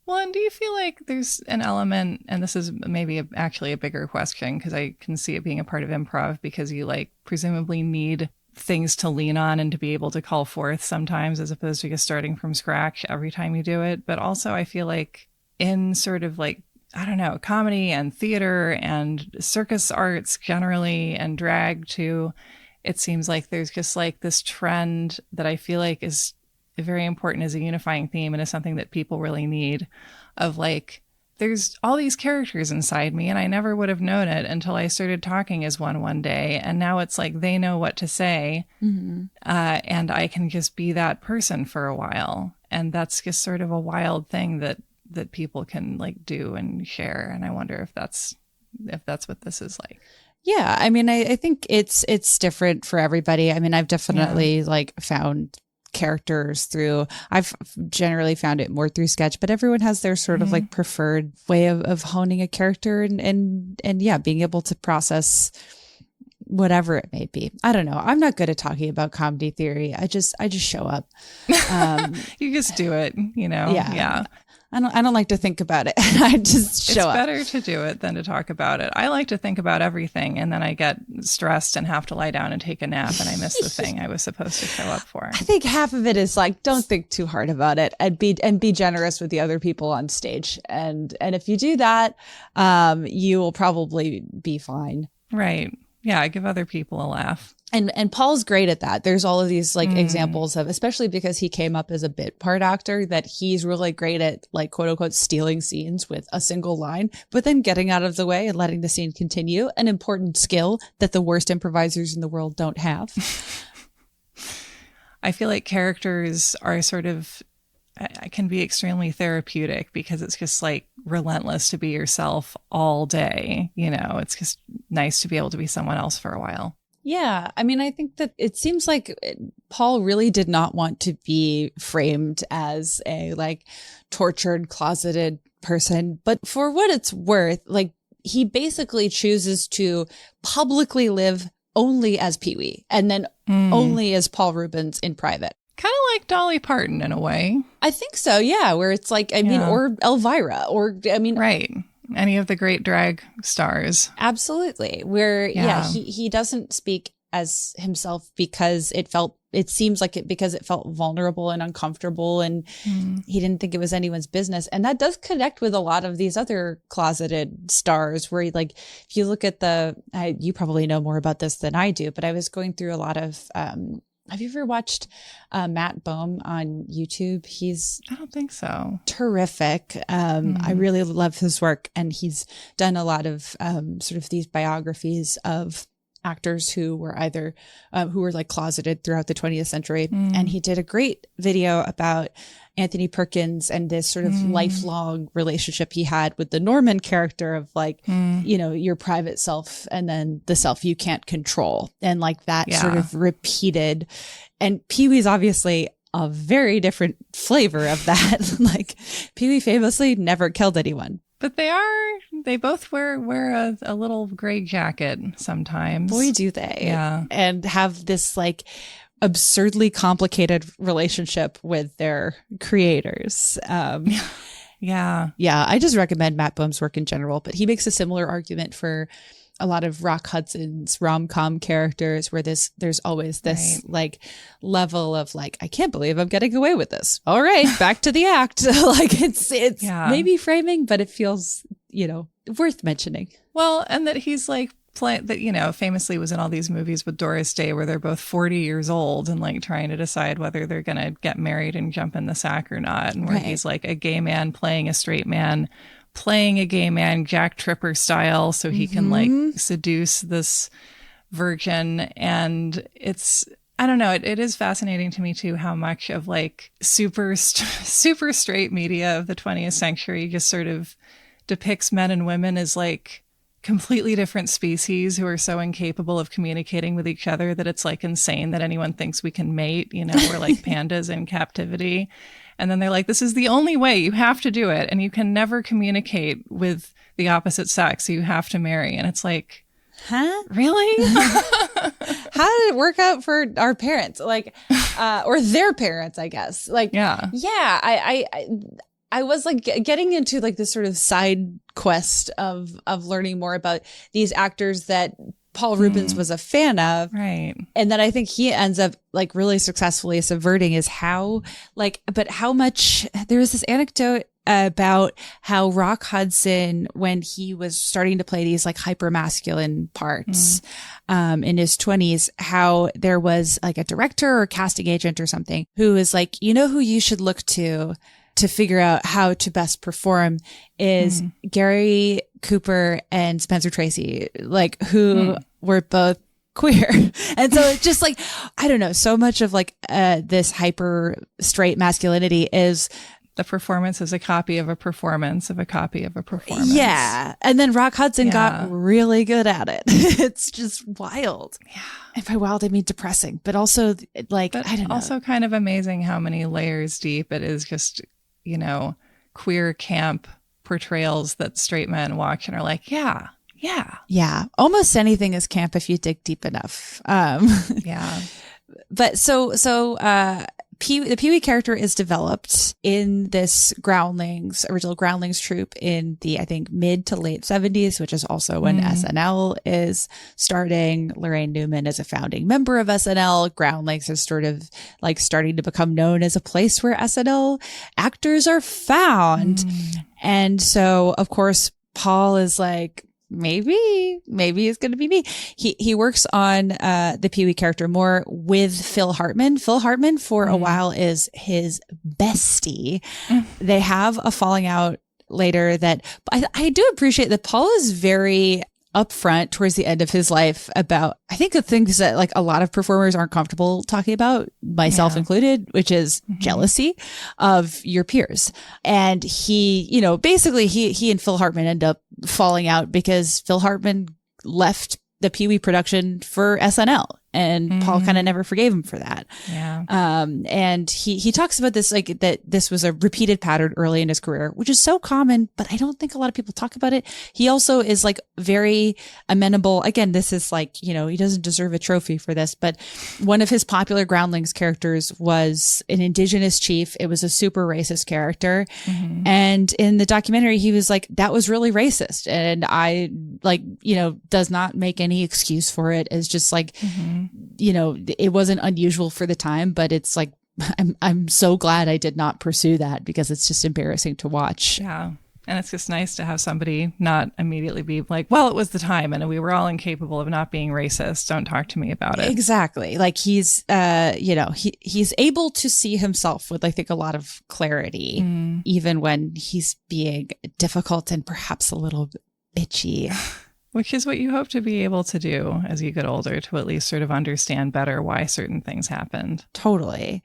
Well, and do you feel like there's an element, and this is maybe actually a bigger question, because I can see it being a part of improv, because you, like, presumably need things to lean on and to be able to call forth sometimes, as opposed to just starting from scratch every time you do it. But also I feel like in sort of, like, I don't know, comedy and theater and circus arts generally, and drag too, it seems like there's just, like, this trend that I feel like is very important as a unifying theme, and is something that people really need, of, like, there's all these characters inside me and I never would have known it until I started talking as one day. And now it's like they know what to say, and I can just be that person for a while. And that's just sort of a wild thing that people can, like, do and share. And I wonder if that's what this is like. Yeah. I mean, I think it's different for everybody. I mean, I've definitely like found characters through, I've generally found it more through sketch, but everyone has their sort of like preferred way of honing a character and yeah, being able to process whatever it may be. I don't know. I'm not good at talking about comedy theory. I just show up. You just do it, you know? Yeah. I don't like to think about it. I just show up. It's better to do it than to talk about it. I like to think about everything, and then I get stressed and have to lie down and take a nap, and I miss the thing I was supposed to show up for. I think half of it is like, don't think too hard about it, and be generous with the other people on stage. And if you do that, you will probably be fine. Right. Yeah. Give other people a laugh. And Paul's great at that. There's all of these like examples of, especially because he came up as a bit part actor, that he's really great at, like, quote unquote, stealing scenes with a single line, but then getting out of the way and letting the scene continue. An important skill that the worst improvisers in the world don't have. I feel like characters are sort of, can be extremely therapeutic, because it's just, like, relentless to be yourself all day. You know, it's just nice to be able to be someone else for a while. Yeah. I mean, I think that it seems like Paul really did not want to be framed as a, like, tortured, closeted person. But for what it's worth, like, he basically chooses to publicly live only as Pee-wee and then only as Paul Rubens in private. Kind of like Dolly Parton in a way. I think so. Yeah. Where it's like, I mean, or Elvira, or, I mean, right. Any of the great drag stars. Absolutely. Where, he doesn't speak as himself because it seems like it, because it felt vulnerable and uncomfortable, and he didn't think it was anyone's business. And that does connect with a lot of these other closeted stars, where, like, if you look at you probably know more about this than I do, but I was going through a lot of, have you ever watched Matt Bohm on YouTube? I don't think so. Terrific. I really love his work, and he's done a lot of sort of these biographies of actors who were either who were, like, closeted throughout the 20th century. And he did a great video about Anthony Perkins and this sort of lifelong relationship he had with the Norman character of, like, you know, your private self and then the self you can't control. And, like, that sort of repeated. And Pee-wee's obviously a very different flavor of that. Like, Pee-wee famously never killed anyone. But they both wear a little gray jacket sometimes. Boy, do they. Yeah. And have this, like, absurdly complicated relationship with their creators. Yeah. Yeah, I just recommend Matt Bohm's work in general, but he makes a similar argument for a lot of Rock Hudson's rom-com characters where there's always this like level of like, I can't believe I'm getting away with this. All right, back to the act. Like it's maybe framing, but it feels, worth mentioning. Well, and that he's like that, famously was in all these movies with Doris Day where they're both 40 years old and like trying to decide whether they're going to get married and jump in the sack or not. And where he's like a gay man playing a straight man, playing a gay man, Jack Tripper style, so he can like seduce this virgin. And I don't know, it is fascinating to me too, how much of like super straight media of the 20th century just sort of depicts men and women as like completely different species who are so incapable of communicating with each other that it's like insane that anyone thinks we can mate. We're like pandas in captivity. And then they're like, this is the only way, you have to do it. And you can never communicate with the opposite sex. So you have to marry. And it's like, huh? Really? How did it work out for our parents? Like, or their parents, I guess. Like, yeah, I was like getting into like this sort of side quest of learning more about these actors that Paul Rubens was a fan of. Right. And that I think he ends up like really successfully subverting is how much there was this anecdote about how Rock Hudson, when he was starting to play these like hyper masculine parts in his 20s, how there was like a director or casting agent or something who was like, who you should look to figure out how to best perform is Gary Cooper and Spencer Tracy, like who were both queer. And so it's just like, I don't know, so much of like this hyper straight masculinity is the performance is a copy of a performance of a copy of a performance. Yeah. And then Rock Hudson got really good at it. It's just wild. Yeah. And by wild, I mean depressing, but also like, I don't know. Also kind of amazing how many layers deep it is just, queer camp portrayals that straight men watch and are like, yeah. Almost anything is camp if you dig deep enough. Yeah. But the Pee-wee character is developed in this original Groundlings troupe in the, I think, mid to late 70s, which is also when SNL is starting. Lorraine Newman is a founding member of SNL. Groundlings is sort of like starting to become known as a place where SNL actors are found. And so, of course, Paul is like, maybe it's going to be me. He works on the Pee-wee character more with Phil Hartman. Phil Hartman for a while is his bestie. They have a falling out later that I do appreciate that Paul is very upfront towards the end of his life about, I think, the things that like a lot of performers aren't comfortable talking about, myself included, which is jealousy of your peers. And he, basically he and Phil Hartman end up falling out because Phil Hartman left the Pee-wee production for SNL. And Paul kind of never forgave him for that. Yeah. And he talks about this, like that this was a repeated pattern early in his career, which is so common, but I don't think a lot of people talk about it. He also is like very amenable. Again, this is like, he doesn't deserve a trophy for this, but one of his popular Groundlings characters was an indigenous chief. It was a super racist character. And in the documentary, he was like, that was really racist. And I like, does not make any excuse for it. It's just like, it wasn't unusual for the time, but it's like, I'm so glad I did not pursue that because it's just embarrassing to watch. Yeah. And it's just nice to have somebody not immediately be like, well, it was the time and we were all incapable of not being racist. Don't talk to me about it. Exactly. Like he's, he's able to see himself with, I think, a lot of clarity, even when he's being difficult and perhaps a little bitchy. Which is what you hope to be able to do as you get older, to at least sort of understand better why certain things happened. Totally.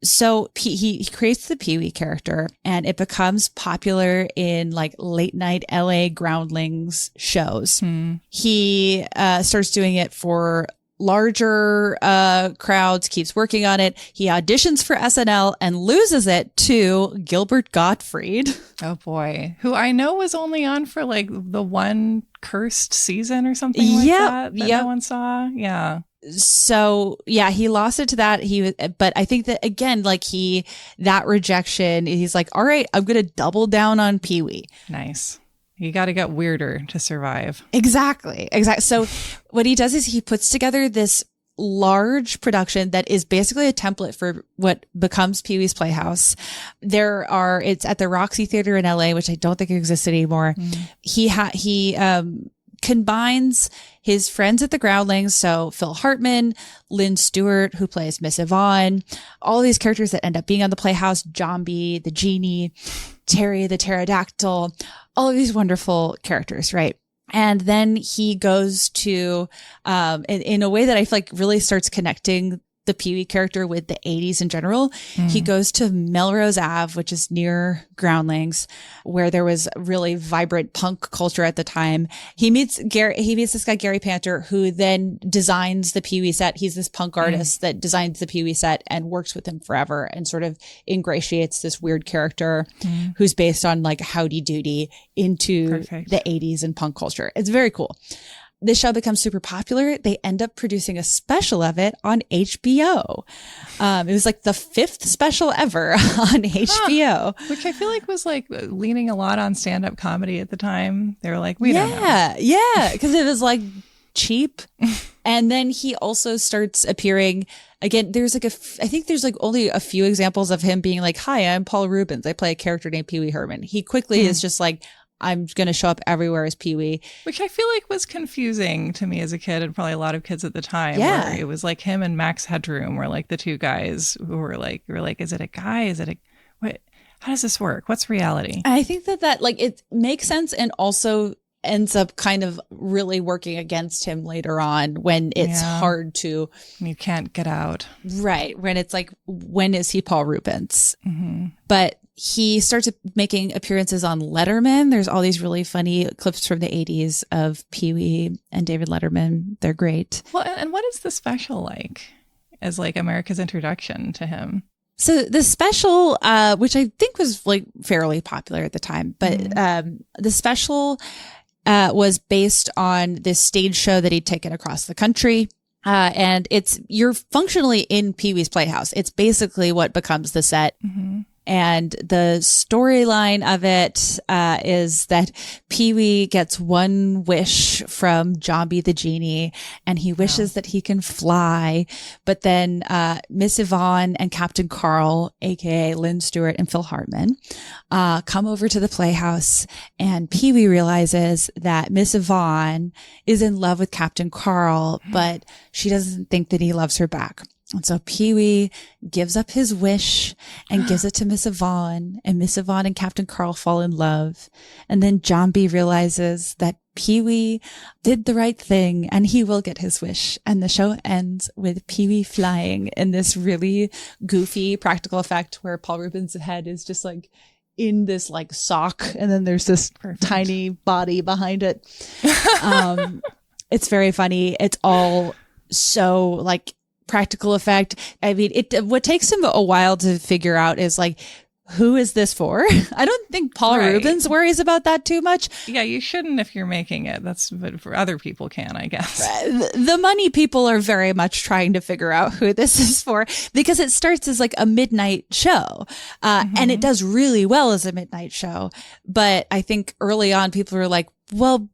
So he creates the Pee-wee character and it becomes popular in like late night LA Groundlings shows. He starts doing it for larger crowds, keeps working on it. He auditions for SNL and loses it to Gilbert Gottfried. Oh boy. Who I know was only on for like the one cursed season or something like that no one saw. Yeah. So yeah, he lost it to that. But I think that again, like that rejection, he's like, all right, I'm going to double down on Pee-wee. Nice. You got to get weirder to survive. Exactly. So what he does is he puts together this large production that is basically a template for what becomes Pee-wee's Playhouse. It's at the Roxy Theater in LA, which I don't think exists anymore. He combines his friends at the Groundlings. So Phil Hartman, Lynn Stewart, who plays Miss Yvonne, all these characters that end up being on the Playhouse, Jambi, the genie, Terry, the pterodactyl, all of these wonderful characters, right? And then he goes to, in a way that I feel like really starts connecting the Pee-wee character with the 80s in general. He goes to Melrose Ave, which is near Groundlings, where there was really vibrant punk culture at the time. He meets this guy, Gary Panter, who then designs the Pee-wee set. He's this punk artist that designs the Pee-wee set and works with him forever and sort of ingratiates this weird character who's based on like Howdy Doody into the 80s and punk culture. It's very cool. This show becomes super popular. They end up producing a special of it on HBO. It was like the 5th special ever on HBO. Which I feel like was like leaning a lot on stand-up comedy at the time. They were like, we don't know. Yeah, because it was like cheap. And then he also starts appearing again. There's like I think there's like only a few examples of him being like, hi, I'm Paul Rubens. I play a character named Pee-wee Herman. He quickly is just like, I'm going to show up everywhere as Pee-wee. Which I feel like was confusing to me as a kid and probably a lot of kids at the time. Yeah. Where it was like him and Max Headroom were like the two guys who were like, is it a guy? Is it what? How does this work? What's reality? I think that like it makes sense and also ends up kind of really working against him later on when it's hard to. You can't get out. Right. When it's like, when is he Paul Rubens? But he starts making appearances on Letterman. There's all these really funny clips from the 80s of Pee-wee and David Letterman. They're great. Well, and what is the special like as like America's introduction to him? So the special, which I think was like fairly popular at the time, but the special was based on this stage show that he'd taken across the country. And you're functionally in Pee-wee's Playhouse. It's basically what becomes the set. And the storyline of it is that Pee-wee gets one wish from Jambi the genie, and he wishes that he can fly. But then Miss Yvonne and Captain Carl, aka Lynn Stewart and Phil Hartman, come over to the Playhouse, and Pee-wee realizes that Miss Yvonne is in love with Captain Carl, but she doesn't think that he loves her back. And so Pee-wee gives up his wish and gives it to Miss Yvonne, and Miss Yvonne and Captain Carl fall in love. And then Jambi realizes that Pee-wee did the right thing and he will get his wish. And the show ends with Pee-wee flying in this really goofy practical effect where Paul Rubens' head is just like in this like sock, and then there's this tiny body behind it. It's very funny. It's all so like practical effect. I mean, what takes him a while to figure out is like, who is this for? I don't think Paul Rubens worries about that too much. Yeah, you shouldn't if you're making it. But for other people can, I guess. The money people are very much trying to figure out who this is for, because it starts as like a midnight show. And it does really well as a midnight show. But I think early on people were like, well,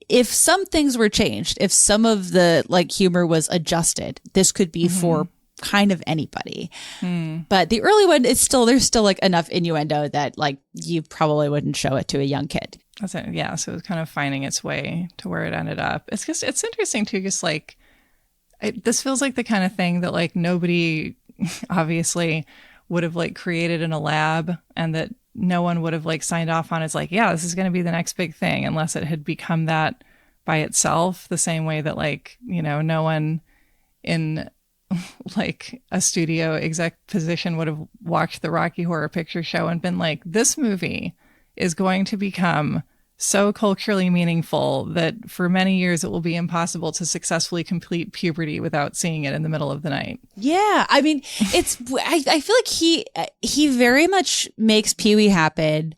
if some things were changed, if some of the like humor was adjusted, this could be for kind of anybody. But the early one, there's still like enough innuendo that like you probably wouldn't show it to a young kid. That's it. Yeah. So it's kind of finding its way to where it ended up. It's interesting too, just like, this feels like the kind of thing that like nobody obviously would have like created in a lab, and that no one would have like signed off on. It's like, yeah, this is going to be the next big thing, unless it had become that by itself, the same way that like, you know, no one in like a studio exec position would have watched the Rocky Horror Picture Show and been like, this movie is going to become so culturally meaningful that for many years it will be impossible to successfully complete puberty without seeing it in the middle of the night. Yeah, I mean, I feel like he very much makes Pee-wee happen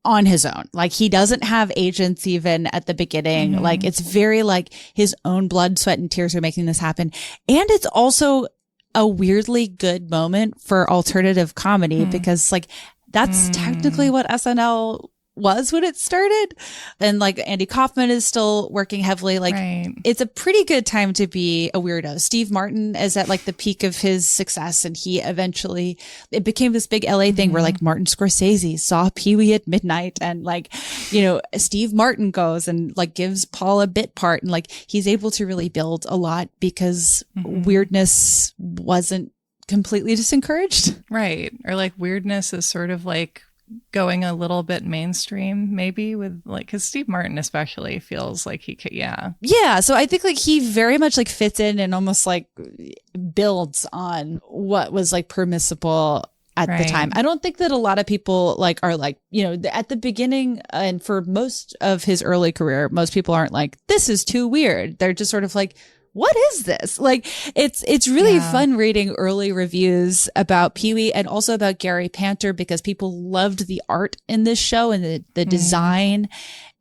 on his own. Like he doesn't have agents even at the beginning. Like it's very like his own blood, sweat, and tears are making this happen. And it's also a weirdly good moment for alternative comedy because like that's technically what SNL was when it started. And like Andy Kaufman is still working heavily. Like it's a pretty good time to be a weirdo. Steve Martin is at like the peak of his success. And he eventually, it became this big LA thing where like Martin Scorsese saw Pee-wee at midnight and like, you know, Steve Martin goes and like gives Paul a bit part. And like, he's able to really build a lot because weirdness wasn't completely disencouraged. Right. Or like weirdness is sort of like going a little bit mainstream, maybe with like, because Steve Martin especially feels like he could, yeah. So I think like he very much like fits in and almost like builds on what was like permissible at the time. I don't think that a lot of people like are like, you know, at the beginning and for most of his early career, most people aren't like, this is too weird. They're just sort of like, what is this? Like, it's really fun reading early reviews about Pee-wee and also about Gary Panter because people loved the art in this show and the design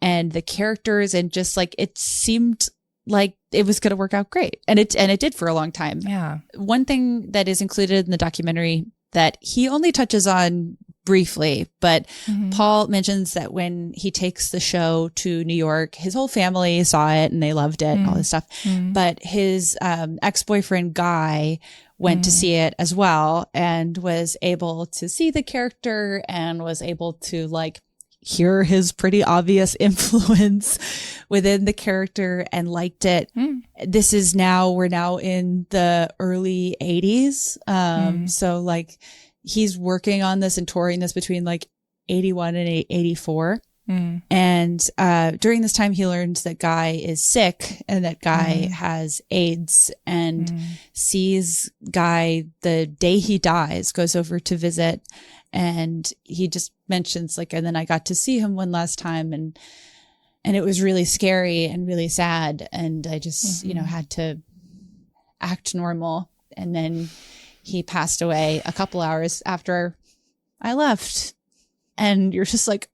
and the characters and just like, it seemed like it was going to work out great. And it did for a long time. Yeah. One thing that is included in the documentary that he only touches on briefly, but Paul mentions that when he takes the show to New York, his whole family saw it and they loved it, all this stuff. But his ex-boyfriend Guy went to see it as well and was able to see the character and was able to like hear his pretty obvious influence within the character and liked it. We're now in the early 80s. So like he's working on this and touring this between like 81 and 84. And during this time, he learns that Guy is sick and that Guy has AIDS and sees Guy the day he dies, goes over to visit. And he just mentions like, and then I got to see him one last time and it was really scary and really sad. And I just, you know, had to act normal. And then he passed away a couple hours after I left. And you're just like,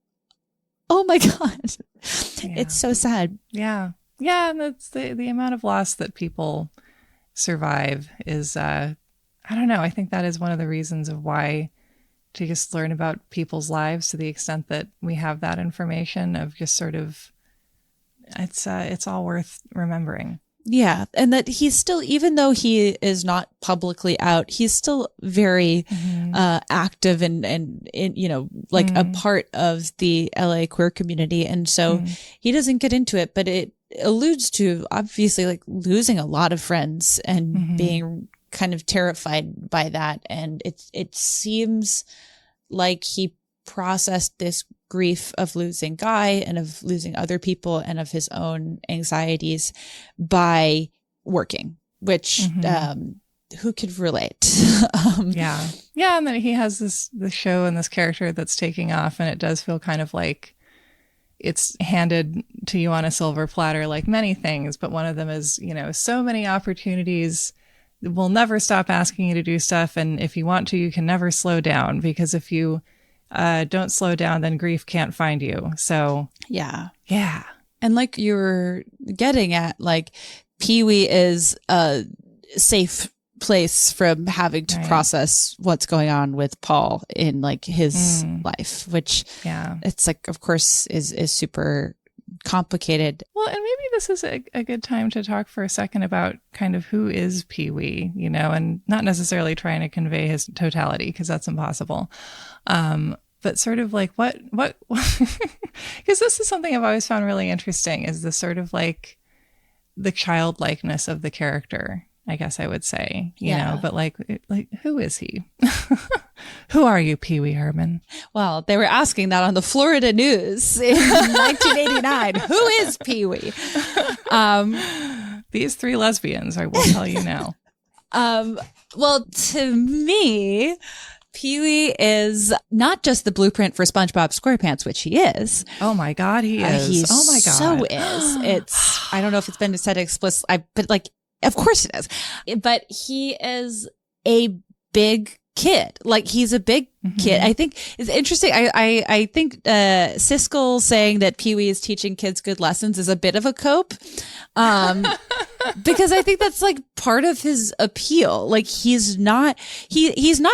oh my God, it's so sad. Yeah. Yeah. And that's the amount of loss that people survive is, I don't know. I think that is one of the reasons of why to just learn about people's lives to the extent that we have that information of just sort of, it's all worth remembering. Yeah. And that he's still, even though he is not publicly out, he's still very active and you know, like a part of the LA queer community. And so he doesn't get into it, but it alludes to obviously like losing a lot of friends and being kind of terrified by that. And it seems like he processed this grief of losing Guy and of losing other people and of his own anxieties by working, which who could relate? Yeah. And then he has this show and this character that's taking off, and it does feel kind of like it's handed to you on a silver platter, like many things. But one of them is, you know, so many opportunities. We'll never stop asking you to do stuff. And if you want to, you can never slow down, because if you don't slow down, then grief can't find you. So yeah. And like you were getting at, like Pee-wee is a safe place from having to process what's going on with Paul in like his life, which it's like, of course, is super complicated. Well, and maybe this is a good time to talk for a second about kind of who is Pee-wee, you know, and not necessarily trying to convey his totality, because that's impossible. But sort of like what, because this is something I've always found really interesting, is the sort of like the childlikeness of the character, I guess I would say, you know, but like who is he? Who are you, Pee-wee Herman? Well, they were asking that on the Florida news in 1989. Who is Pee-wee? These three lesbians, I will tell you now. Well, to me, Pee-wee is not just the blueprint for SpongeBob SquarePants, which he is. Oh my God, he is. Oh my God. So is. It's, I don't know if it's been said explicitly, but like, of course it is. But he is a big kid. Like he's a big kid. I think it's interesting. I think Siskel saying that Pee-wee is teaching kids good lessons is a bit of a cope. Because I think that's like part of his appeal. Like he's not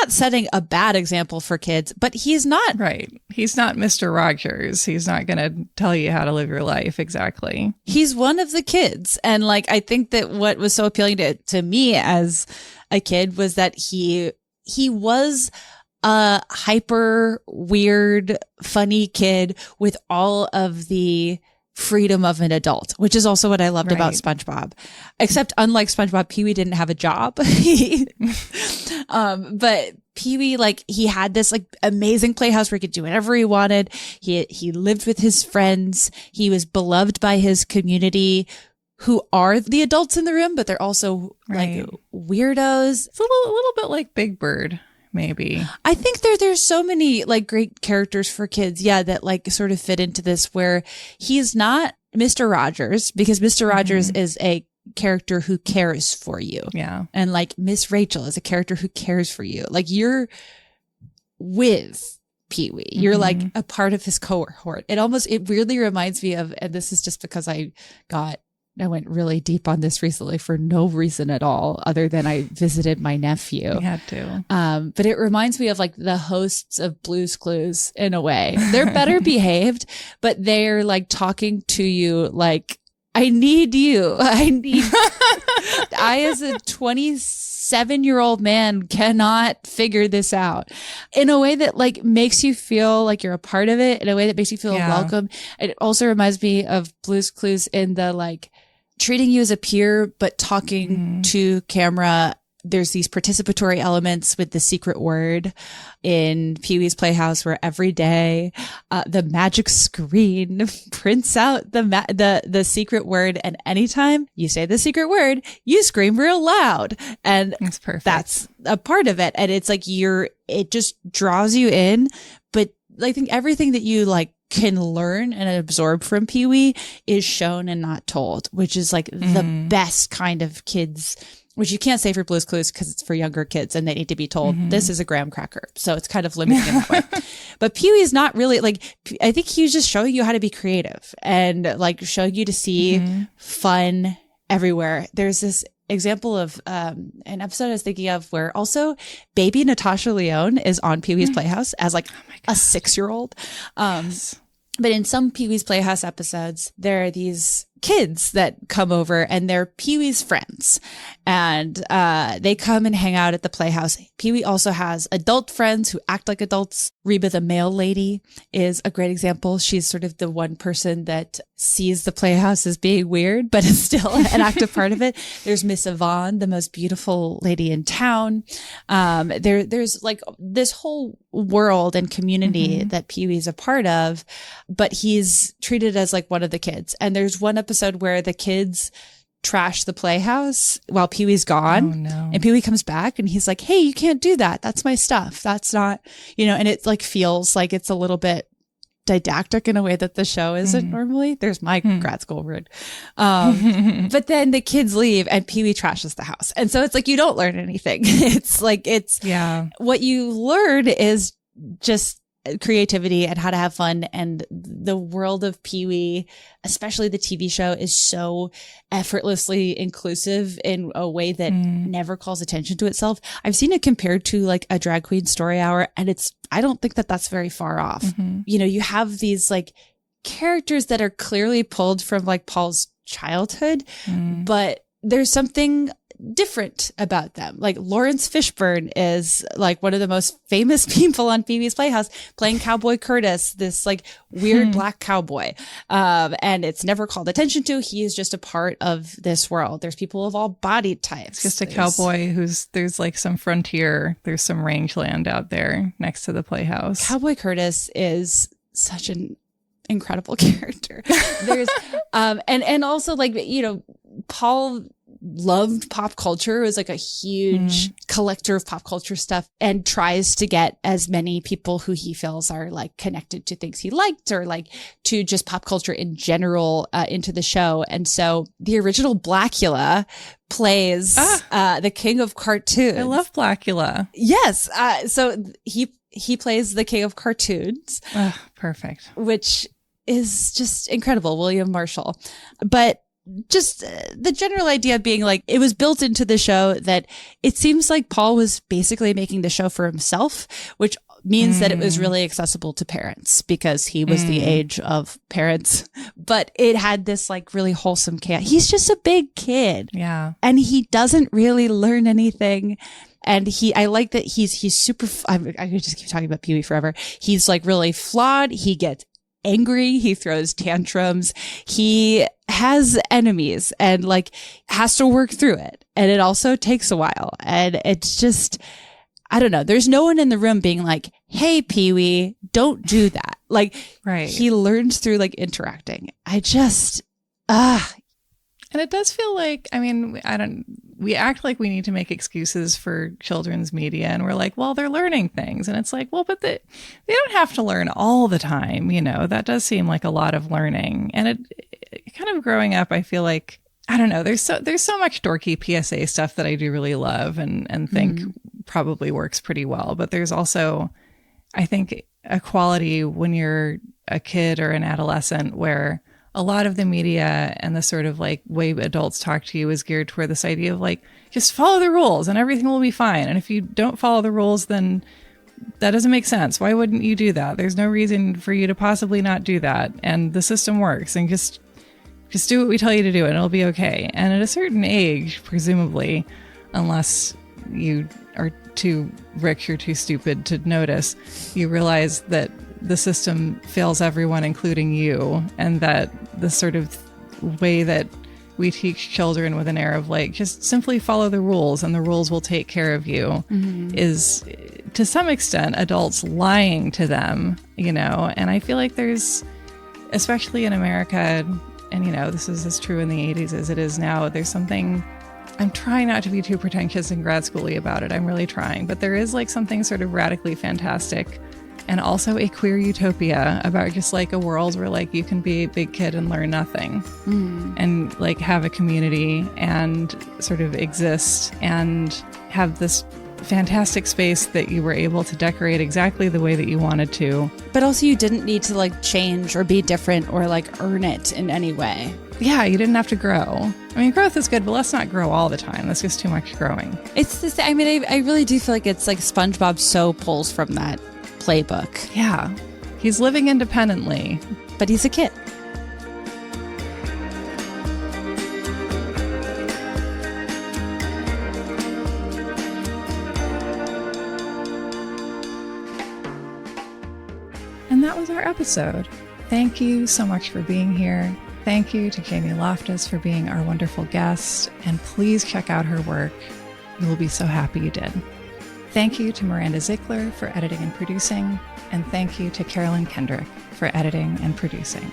setting a bad example for kids, but he's not right. He's not Mr. Rogers. He's not going to tell you how to live your life. Exactly. He's one of the kids. And like, I think that what was so appealing to me as a kid was that he was a hyper weird, funny kid with all of the freedom of an adult, which is also what I loved about SpongeBob. Except unlike SpongeBob, Pee-wee didn't have a job. But Pee-wee, like he had this like amazing playhouse where he could do whatever he wanted. He lived with his friends. He was beloved by his community, who are the adults in the room, but they're also like weirdos. It's a little bit like Big Bird. Maybe. I think there's so many like great characters for kids, that like sort of fit into this, where he's not Mr. Rogers, because Mr. Rogers is a character who cares for you. Yeah. And like Miss Rachel is a character who cares for you. Like you're with Pee-wee. You're like a part of his cohort. It really reminds me of, and this is just because I went really deep on this recently for no reason at all, other than I visited my nephew. You had to. But it reminds me of like the hosts of Blue's Clues in a way. They're better behaved, but they're like talking to you like, I need you. I as a 27-year-old man cannot figure this out, in a way that like makes you feel like you're a part of it, in a way that makes you feel welcome. It also reminds me of Blue's Clues in the like treating you as a peer, but talking to camera. There's these participatory elements with the secret word in Pee-wee's Playhouse, where every day the magic screen prints out the secret word, and anytime you say the secret word, you scream real loud, and that's perfect. That's a part of it, and it's like it just draws you in. But I think everything that you like can learn and absorb from Pee-wee is shown and not told, which is like the best kind of kids, which you can't say for Blue's Clues because it's for younger kids and they need to be told this is a graham cracker. So it's kind of limiting in that way. But Pee-wee is not really like, I think he was just showing you how to be creative and like showing you to see fun everywhere. There's this example of an episode I was thinking of where also baby Natasha Lyonne is on Pee-wee's Playhouse as like a 6-year-old. But in some Pee-wee's Playhouse episodes, there are these kids that come over and they're Pee-wee's friends, and they come and hang out at the Playhouse. Pee-wee also has adult friends who act like adults. Reba, the mail lady, is a great example. She's sort of the one person that sees the Playhouse as being weird, but is still an active part of it. There's Miss Yvonne, the most beautiful lady in town. There's like this whole world and community that Pee-wee's a part of, but he's treated as like one of the kids. And there's one episode where the kids trash the Playhouse while Pee-wee's gone. Oh, no. And Pee-wee comes back and he's like, hey, you can't do that. That's my stuff. That's not, and it like feels like it's a little bit didactic in a way that the show isn't normally. There's my grad school word. But then the kids leave and Pee-wee trashes the house. And so it's like, you don't learn anything. It's like, what you learn is just creativity and how to have fun. And the world of Pee-wee, especially the TV show, is so effortlessly inclusive in a way that never calls attention to itself. I've seen it compared to like a drag queen story hour, and I don't think that that's very far off. You have these like characters that are clearly pulled from like Paul's childhood, but there's something different about them. Like Lawrence Fishburne is like one of the most famous people on Pee-wee's Playhouse, playing Cowboy Curtis, this like weird black cowboy. And it's never called attention to. He is just a part of this world. There's people of all body types. It's just a cowboy there's like some frontier, there's some rangeland out there next to the Playhouse. Cowboy Curtis is such an incredible character. There's and also like Paul loved pop culture, was like a huge collector of pop culture stuff, and tries to get as many people who he feels are like connected to things he liked or like to just pop culture in general into the show. And so the original Blackula plays the king of cartoons. I love Blackula. Yes. So he plays the king of cartoons. Oh, perfect. Which is just incredible. William Marshall. But just the general idea being like, it was built into the show that it seems like Paul was basically making the show for himself, which means that it was really accessible to parents because he was the age of parents, but it had this like really wholesome chaos. He's just a big kid. Yeah. And he doesn't really learn anything. And I like that he's super, I could just keep talking about Pee-wee forever. He's like really flawed. He gets angry. He throws tantrums. He has enemies and like has to work through it. And it also takes a while. And it's just, I don't know. There's no one in the room being like, hey, Pee-wee, don't do that. Like, right. He learns through like interacting. I just, And it does feel like, I mean, we act like we need to make excuses for children's media, and we're like, well, they're learning things. And it's like, well, but they don't have to learn all the time. You know, that does seem like a lot of learning. And it kind of growing up, I feel like, I don't know, there's so much dorky PSA stuff that I do really love and think probably works pretty well. But there's also, I think, a quality when you're a kid or an adolescent where a lot of the media and the sort of like way adults talk to you is geared toward this idea of like, just follow the rules and everything will be fine. And if you don't follow the rules, then that doesn't make sense. Why wouldn't you do that? There's no reason for you to possibly not do that. And the system works, and just do what we tell you to do and it'll be okay. And at a certain age, presumably, unless you are too rich or too stupid to notice, you realize that the system fails everyone, including you, and that the sort of way that we teach children with an air of like, just simply follow the rules and the rules will take care of you is to some extent adults lying to them, you know. And I feel like there's, especially in America, and you know, this is as true in the 80s as it is now, there's something, I'm trying not to be too pretentious and grad schooly about it, I'm really trying, but there is like something sort of radically fantastic and also a queer utopia about just like a world where like you can be a big kid and learn nothing and like have a community and sort of exist and have this fantastic space that you were able to decorate exactly the way that you wanted to. But also you didn't need to like change or be different or like earn it in any way. Yeah, you didn't have to grow. I mean, growth is good, but let's not grow all the time. That's just too much growing. It's the same. I mean, I really do feel like it's like SpongeBob so pulls from that playbook. Yeah. He's living independently. But he's a kid. And that was our episode. Thank you so much for being here. Thank you to Jamie Loftus for being our wonderful guest. And please check out her work. You will be so happy you did. Thank you to Miranda Zickler for editing and producing, and thank you to Carolyn Kendrick for editing and producing.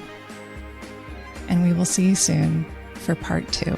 And we will see you soon for part 2.